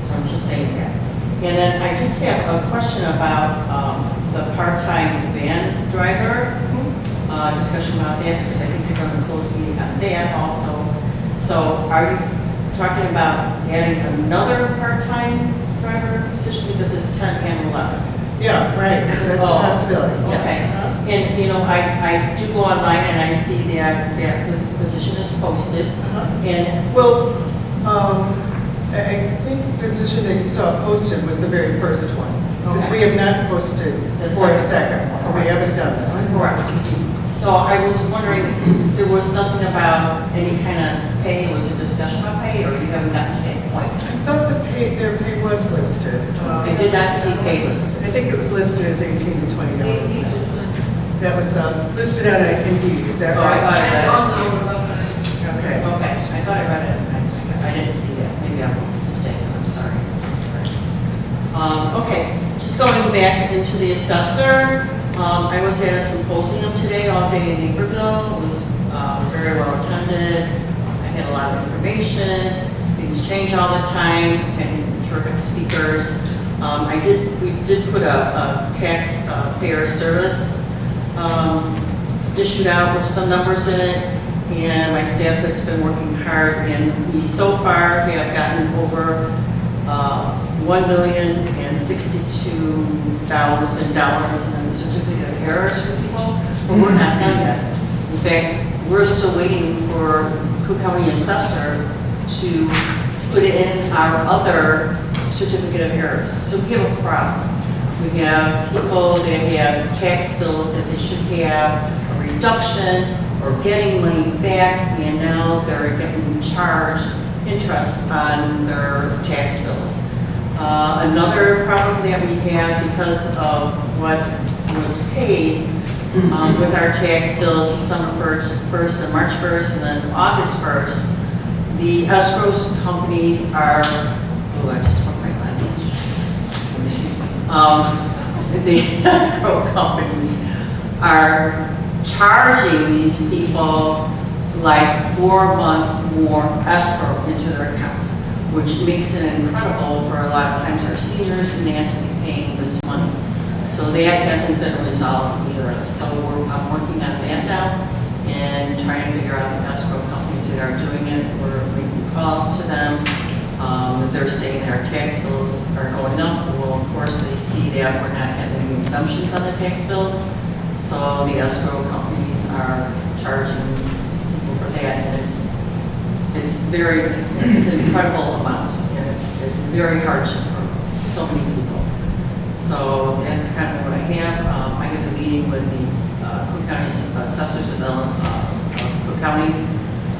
So I'm just saying that. And then I just have a question about the part-time van driver, discussion about that, because I think you're going to close the meeting on that also. So are you talking about adding another part-time driver position, because it's 10 and 11?
Yeah, right, so that's a
Oh,
possibility. yeah.
Okay,
Uh-huh.
and, you know, I do go online and I see that position is posted,
Uh-huh.
and,
Well, I think the position that you saw posted was the very first one. Because we have not posted
The
for a
second.
second one. We haven't done that.
correct. So I was wondering, there was nothing about any kind of pay, was there discussion about pay, or you haven't gotten to that point?
I thought their pay was listed.
I did not see pay list.
I think it was listed as $18 to $20. That was listed on Indeed, is that
Oh, I thought
right?
I read it.
Okay.
Okay, I thought I read it. I didn't see that. Maybe I'm mistaken. I'm sorry. Okay, just going back into the assessor. I was at a symposium today, all day in Naperville. It was very well attended. I had a lot of information. Things change all the time, and terrific speakers. We did put a tax payer service issued out with some numbers in it, and my staff has been working hard, and we so far have gotten over $1,062,000 in certificate of errors for people, but we're not done yet. In fact, we're still waiting for Cook County Assessor to put in our other certificate of errors. So we have a problem. We have people that have tax bills that they should have a reduction or getting money back, and now they're getting charged interest on their tax bills. Another problem that we have because of what was paid with our tax bills December 1st and March 1st and then August 1st, the escrow companies are, oh, I just broke my glasses. Excuse me. The escrow companies are charging these people like 4 months more escrow into their accounts, which makes it incredible for a lot of times our seniors and they have to be paying this money. So that hasn't been resolved either. So I'm working on that now and trying to figure out the escrow companies that are doing it. We're making calls to them. If they're saying their tax bills are going up, well, of course, they see that we're not having any exemptions on the tax bills. So the escrow companies are charging people for that, and it's incredible amounts, and it's very hardship for so many people. So that's kind of what I have. I have a meeting with the Cook County Assessors of Cook County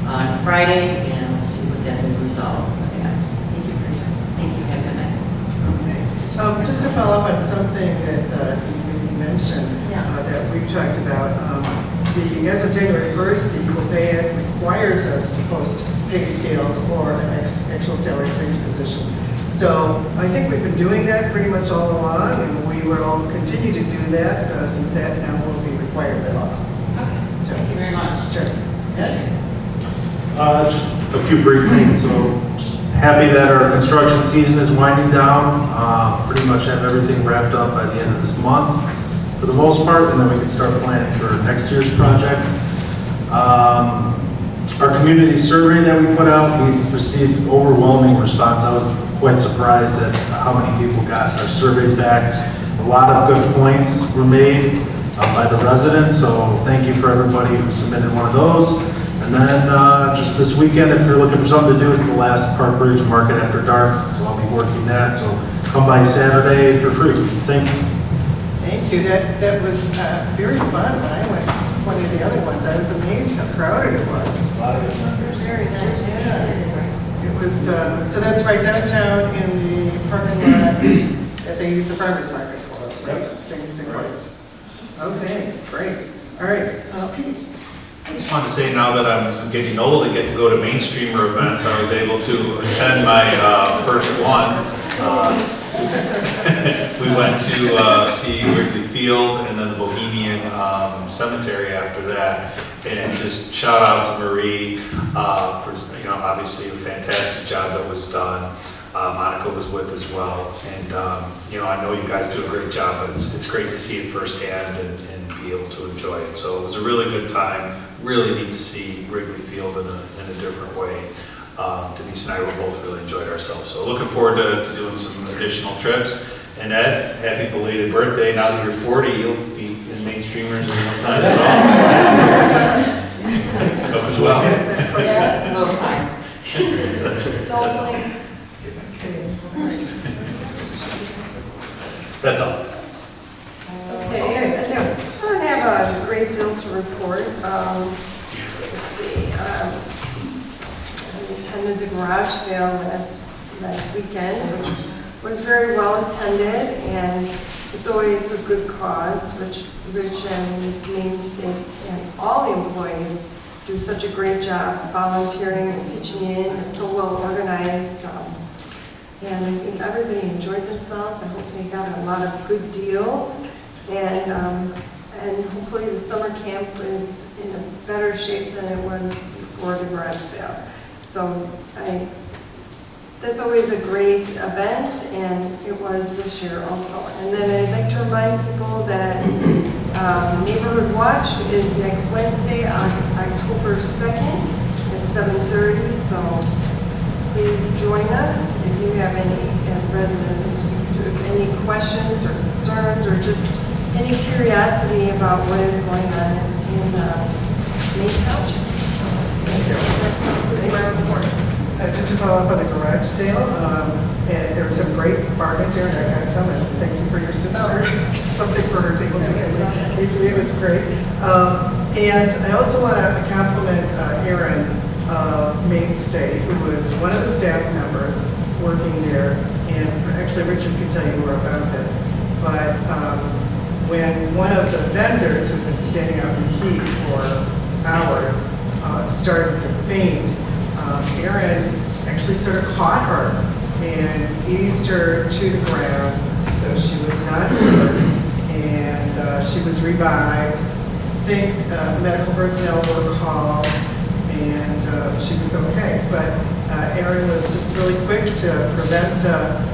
on Friday, and we'll see what that will resolve with that. Thank you for your time. Thank you. Have a good night.
Okay. Just to follow up on something that you mentioned, that we've talked about, as of January 1st, the Equal Pay Act requires us to post pay scales or an actual salary range position. So I think we've been doing that pretty much all along, and we will continue to do that since that now will be required by law.
Okay. Thank you very much.
Sure. Yeah.
Just a few brief things. So just happy that our construction season is winding down. Pretty much have everything wrapped up by the end of this month for the most part, and then we can start planning for next year's projects. Our community survey that we put out, we received overwhelming response. I was quite surprised at how many people got our surveys back. A lot of good points were made by the residents, so thank you for everybody who submitted one of those. And then just this weekend, if you're looking for something to do, it's the last Park Ridge Market After Dark, so I'll be working that. So come by Saturday if you're free. Thanks.
Thank you. That was very fun when I went to one of the other ones. I was amazed how crowded it was.
A lot of good members.
Very nice.
Yeah. It was, so that's right downtown in the parking lot that they use the farmer's market for, right? Same place. Okay, great. All right. Pete.
I just wanted to say now that I'm getting old and get to go to mainstreamer events, I was able to attend my first one. We went to see Wrigley Field and then the Bohemian Cemetery after that. And just shout out to Marie for, obviously a fantastic job that was done. Monica was with as well. And, I know you guys do a great job, but it's great to see it firsthand and be able to enjoy it. So it was a really good time. Really neat to see Wrigley Field in a different way. Denise and I were both really enjoyed ourselves. So looking forward to doing some additional trips. And Ed, happy belated birthday. Now that you're 40, you'll be in Mainstreamers in no time at all. Come as well.
Yeah, no time.
That's all.
Okay.
I don't have a great deal to report. Let's see, I attended the garage sale last weekend, which was very well attended, and it's always a good cause. Rich and Maine State and all the employees do such a great job volunteering and pitching in. It's so well organized. And I think everybody enjoyed themselves. I hope they got a lot of good deals. And hopefully the summer camp is in a better shape than it was before the garage sale. So that's always a great event, and it was this year also. And then I'd like to remind people that Neighborhood Watch is next Wednesday on October 2nd at 7:30. So please join us if you have any residents, if you have any questions or concerns or just any curiosity about what is going on in Maine Township.
Thank you.
That's my report.
Just to follow up on the garage sale, and there were some great bargains there, and I got some, and thank you for your sister. Something for her table too. It's great. And I also want to compliment Erin Maine State, who was one of the staff members working there, and actually Richard can tell you more about this, but when one of the vendors who'd been standing out in the heat for hours started to faint, Erin actually sort of caught her and eased her to the ground, so she was not hurt, and she was revived. I think medical personnel were called, and she was okay. But Erin was just really quick to prevent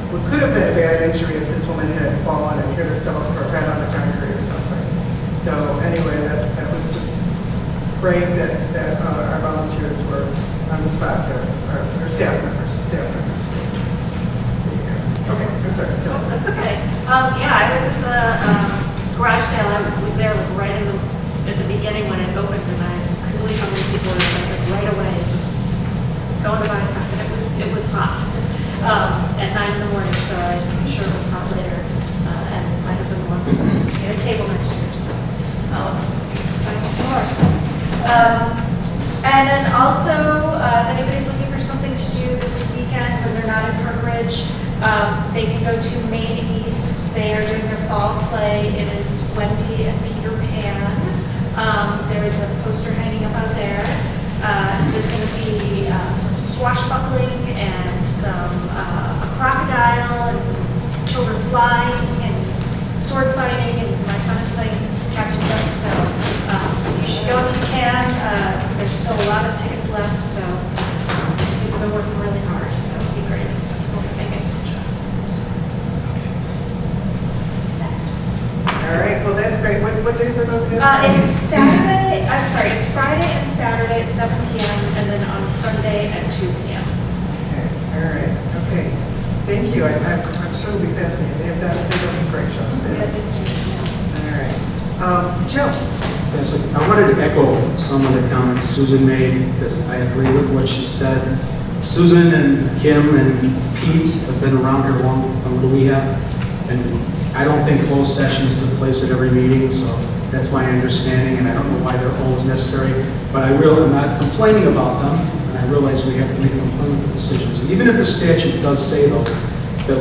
what could have been a bad injury if this woman had fallen and hit herself or head on the concrete or something. So anyway, that was just great that our volunteers were on the spot there, our staff members. Okay, I'm sorry.
Oh, that's okay. Yeah, I was at the garage sale. I was there right at the beginning when it opened, and I couldn't believe how many people were like right away just going to buy stuff. And it was hot at 9 in the morning, so I'm sure it was hot later. And my husband wants to get a table next year, so I just saw our stuff. And then also, if anybody's looking for something to do this weekend when they're not in Park Ridge, they can go to Maine East. They are doing their fall play. It is Wendy and Peter Pan. There is a poster hanging up out there. There's going to be some swashbuckling and a crocodile and some children flying and sword fighting, and my son is playing Captain Hook, so you should go if you can. There's still a lot of tickets left, so kids have been working really hard, so it'll be great. So we'll make it to the show. Next.
All right, well, that's great. What days are those again?
It's Friday and Saturday at 7 p.m. and then on Sunday at 2 p.m.
Okay, all right, okay. Thank you. I'm sure it'll be fascinating. They've done some great shows there. All right. Joe?
Yes, I wanted to echo some of the comments Susan made, because I agree with what she said. Susan and Kim and Pete have been around here longer than we have, and I don't think closed sessions took place at every meeting, so that's my understanding, and I don't know why they're always necessary, but I'm not complaining about them, and I realize we have to make employment decisions. And even if the statute does say, though, that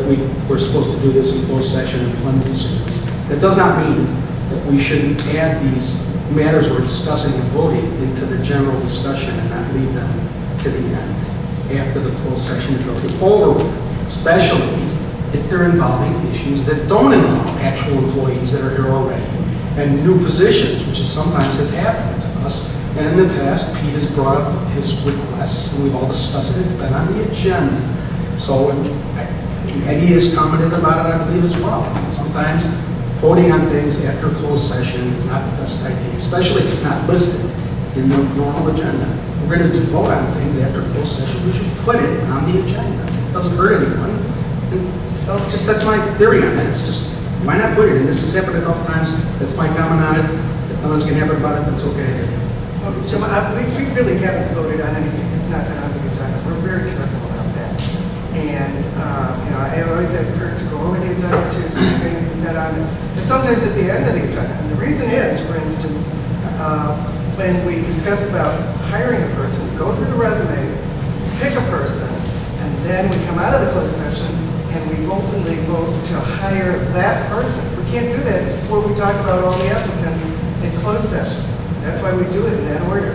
we're supposed to do this in closed session employment decisions, that does not mean that we shouldn't add these matters we're discussing and voting into the general discussion and not leave them to the end after the closed session is over with, especially if they're involving issues that don't involve actual employees that are here already and new positions, which is sometimes has happened to us. And in the past, Pete has brought up his requests, and we've all discussed it. It's been on the agenda. So Eddie has commented about it, I believe, as well. Sometimes voting on things after closed session is not the best idea, especially if it's not listed in the normal agenda. If we're going to vote on things after closed session, we should put it on the agenda. It doesn't hurt anyone. And just that's my theory on that. It's just, why not put it? And this has happened a couple times. That's my comment on it. If no one's going to have about it, that's okay.
Jim, we really haven't voted on anything that's not been on the agenda. We're very careful about that. And, I always ask Kurt to go over the agenda to see if anything's not on it. And sometimes at the end of the agenda. And the reason is, for instance, when we discuss about hiring a person, we go through the resumes, pick a person, and then we come out of the closed session and we openly vote to hire that person. We can't do that before we talk about all the applicants in closed session. That's why we do it in that order.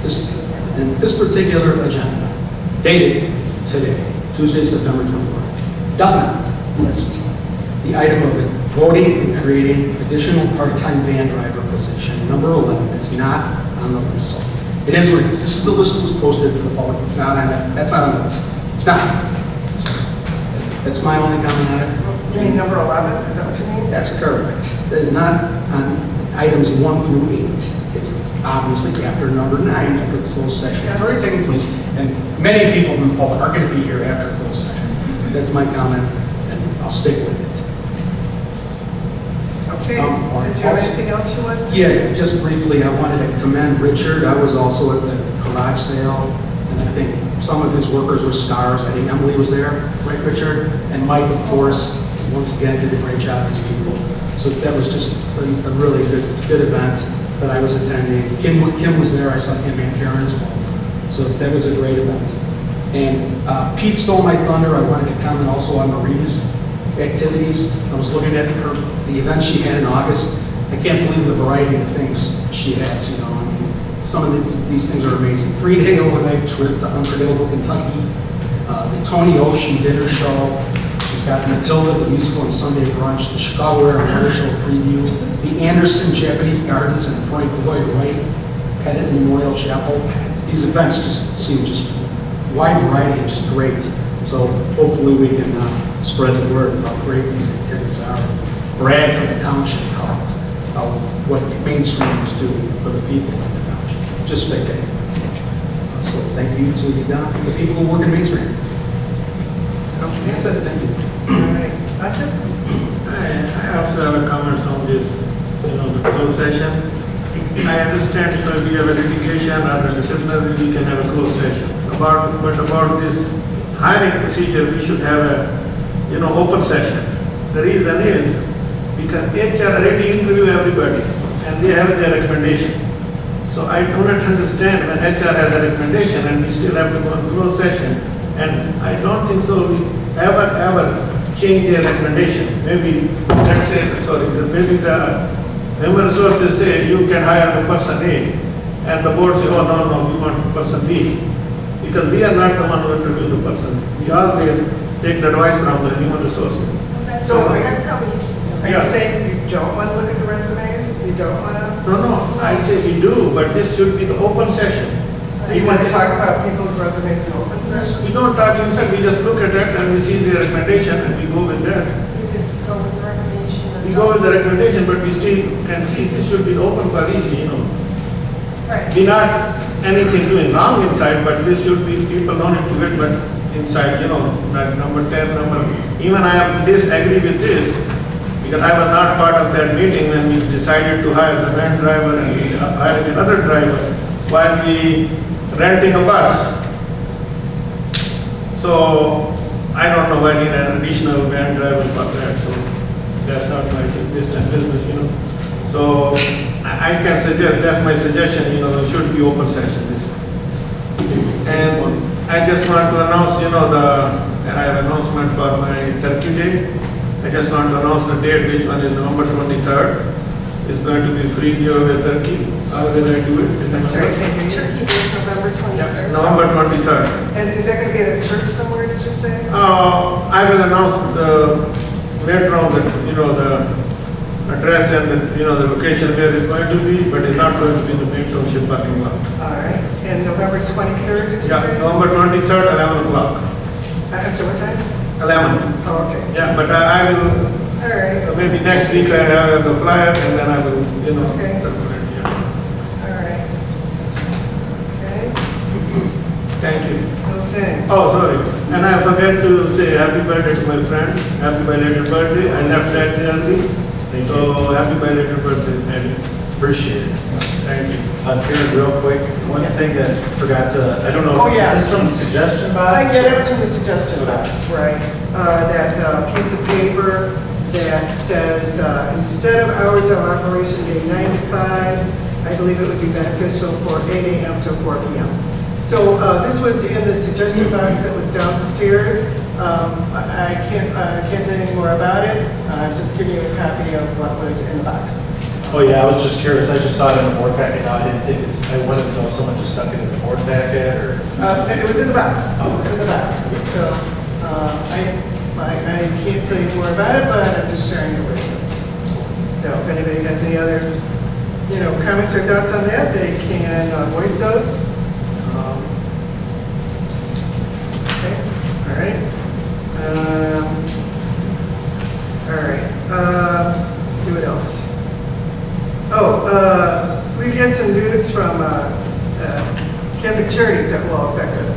This particular agenda, dated today, Tuesday, September 24th, does not list the item of it, voting and creating additional part-time van driver position, number 11. It's not on the list. So it is what it is. This is the list that was posted to the public. It's not on that. That's not on the list. It's not. So that's my only comment on it.
You mean number 11? Is that what you mean?
That's correct. That is not on items 1 through 8. It's obviously after number 9, after closed session. It's already taken place, and many people in the public are going to be here after closed session. That's my comment, and I'll stick with it.
Okay. Did you have anything else you wanted to say?
Yeah, just briefly, I wanted to commend Richard. I was also at the garage sale, and I think some of his workers were stars. I think Emily was there, right, Richard? And Mike, of course, once again, did a great job, these people. So that was just a really good event that I was attending. Kim was there. I saw Kim and Karen as well. So that was a great event. And Pete stole my thunder. I wanted to comment also on Marie's activities. I was looking at the event she had in August. I can't believe the variety of things she has, you know. I mean, some of these things are amazing. 3-day overnight trip to Unforgettable, Kentucky. The Tony Ocean dinner show. She's got Matilda, the musical and Sunday brunch. The Chicago Air and Water Show preview. The Anderson Japanese Gardens and Frank Lloyd Wright Pettit Memorial Chapel. These events just seem just wide variety, just great. So hopefully we can spread the word about how great these activities are. Brag for the township, how what Main Street is doing for the people in the township. Just spectacular. So thank you to the people who work in Main Street. That's it. Thank you.
All right. I said,
I also have a comments on this, the closed session. I understand, if we have a litigation or a disciplinary, we can have a closed session. But about this hiring procedure, we should have a, open session. The reason is because HR already interview everybody and they have their recommendation. So I do not understand when HR has a recommendation and we still have to go on closed session. And I don't think so we ever change their recommendation. Maybe, let's say, maybe the human resources say you can hire the person A, and the board say, oh no, we want person B. Because we are not the one who interview the person. We always take the advice from the human resources.
So
That's how we used to do it.
are you saying you don't want to look at the resumes? You don't want to?
No, I say we do, but this should be the open session.
So you want to talk about people's resumes in open session?
We don't talk inside, we just look at it and we see their recommendation and we go with that.
You could go with the recommendation.
We go with the recommendation, but we still can see this should be the open policy,
Right.
We not anything doing wrong inside, but this should be, people don't need to get, but inside, that number 10, even I have disagree with this, because I was not part of that meeting when we decided to hire the van driver and we hired another driver while we renting a bus. So I don't know why we need an additional van driver for that, so that's not my business, So I can suggest, that's my suggestion, it should be open session this. And I just want to announce, I have announcement for my Turkey Day. I just want to announce the date, which one is November 23rd. It's going to be free giveaway turkey. How will I do it?
Sorry, can't hear you.
Turkey Day is November 23rd.
Yeah, November 23rd.
And is that going to be at a church somewhere, did you say?
I will announce later on that, address and the location where it's going to be, but it's not going to be in the Maine Township parking lot.
All right, and November 23rd, did you
Yeah,
say?
November 23rd, 11 o'clock.
So what time?
11.
Oh, okay.
Yeah, but I will,
All right,
maybe next week I have the flyer and then I will,
Okay.
circulate, yeah.
all right. Okay,
Thank you.
okay.
Oh, sorry. And I forgot to say happy birthday to my friend. Happy belated birthday. I left that day early. So happy belated birthday, Eddie.
Appreciate it.
Thank you.
Karen, real quick, one thing that I forgot to, I don't know,
Oh, yeah.
is this from the suggestion box?
Yeah, that was from the suggestion box, right? That piece of paper that says, instead of hours of operation being 9 to 5, I believe it would be beneficial for 8 a.m. to 4 p.m. So this was in the suggestion box that was downstairs. I can't tell you any more about it. I'm just giving you a copy of what was in the box.
Oh, yeah, I was just curious. I just saw it in the board packet. Now, I didn't think I wanted to know if someone just stuck it in the board packet or.
It was in the box. It was in the box. So I can't tell you more about it, but I'm just sharing it with you. So if anybody has any other, comments or thoughts on that, they can voice those. Okay. All right. All right. Let's see what else. We've had some news from Catholic Charities that will affect us.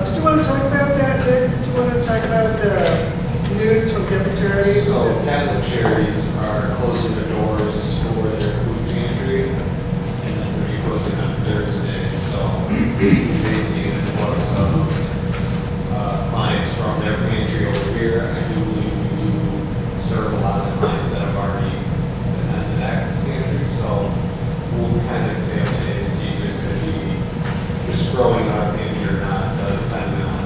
Did you want to talk about that, Nick? Did you want to talk about the news from Catholic Charities?
So Catholic Charities are closing the doors for their food pantry, and that's going to be closing on Thursday. So they see an influx of clients from their pantry over here. I do believe we do serve a lot of clients that have already attended that pantry. So we'll kind of stay up to date to see if there's going to be just growing our pantry or not, depending on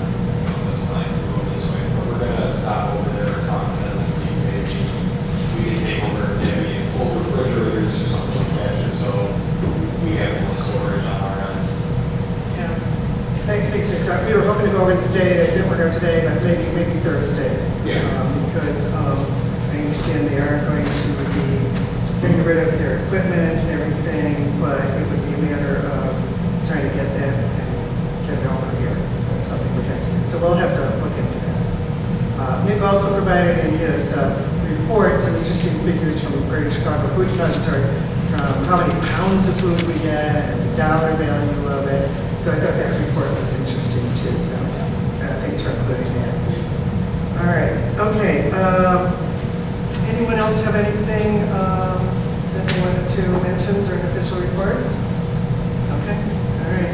those clients who go this way. But we're going to stop over there and talk to them and see if maybe we can take over maybe full refrigerators or something like that, just so we have more storage on our end.
Yeah. Things are correct. We were hoping to go over today. That didn't work out today, but maybe Thursday.
Yeah.
Because I understand they are going to be getting rid of their equipment and everything, but it would be a matter of trying to get that and get it over here. That's something we'd have to do. So we'll have to look into that. Nick also provided in his report some interesting figures from the Greater Chicago Food Depository, how many pounds of food we get and the dollar value of it. So I thought that report was interesting too. So thanks for including that. All right. Okay. Anyone else have anything that they wanted to mention during official reports? Okay. All right.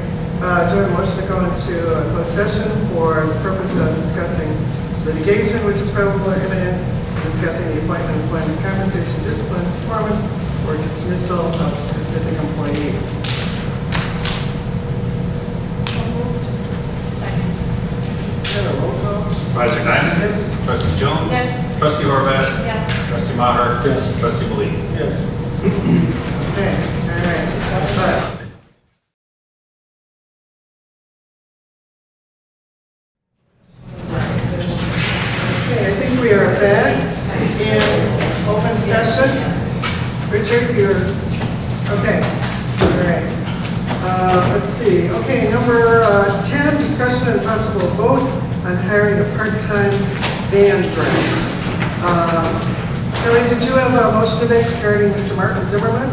Do I have a motion to go into a closed session for the purpose of discussing litigation, which is probable or imminent, discussing the appointment, employment, compensation, discipline, performance, or dismissal of specific employees?
Second.
And a roll call?
Supervisor Diamond?
Yes.
Trustee Jones?
Yes.
Trustee Horvath?
Yes.
Trustee Maher?
Yes.
Trustee Malik?
Yes.
Okay. All right. That's fine. Okay, I think we are back in open session. Richard, you're, okay, all right. Let's see, okay, number 10, discussion and possible vote on hiring a part-time van driver. Kelly, did you have a motion to make regarding Mr. Martin Zimmerman?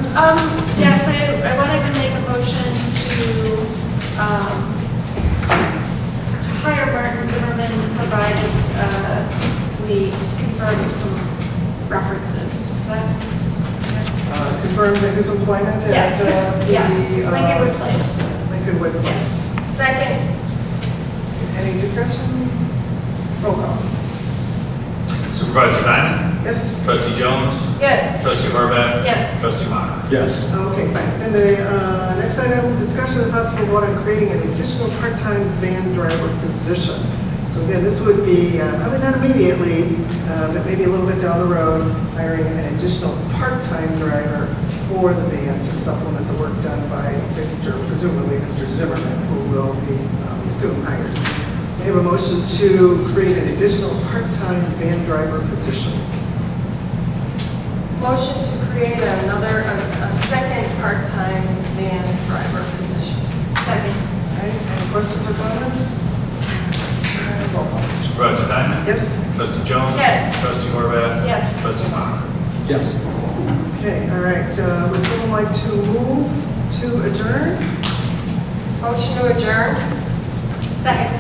Yes, I wanted to make a motion to hire Martin Zimmerman, provided we confirm some references. Is that?
Confirmed that his employment at
Yes,
the,
yes, Lincolnwood Place.
Lincolnwood Place.
Yes.
Second.
Any discussion? Roll call.
Supervisor Diamond?
Yes?
Trustee Jones?
Yes.
Trustee Horvath?
Yes.
Trustee Maher?
Yes.
Okay, fine. And the next item, discussion and possible vote on creating an additional part-time van driver position. So again, this would be, probably not immediately, but maybe a little bit down the road, hiring an additional part-time driver for the van to supplement the work done by presumably Mr. Zimmerman, who will be soon hired. We have a motion to create an additional part-time van driver position.
Motion to create another, a second part-time van driver position.
Second.
All right, any questions or comments? Roll call.
Supervisor Diamond?
Yes?
Trustee Jones?
Yes.
Trustee Horvath?
Yes.
Trustee Macher?
Yes.
Okay, all right, would someone like to move to adjourn?
Motion to adjourn?
Second.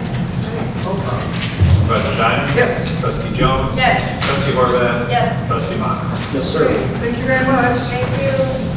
Okay, roll call.
Supervisor Diamond?
Yes.
Trustee Jones?
Yes.
Trustee Horvath?
Yes.
Trustee Macher?
Yes, sir.
Thank you very much.
Thank you.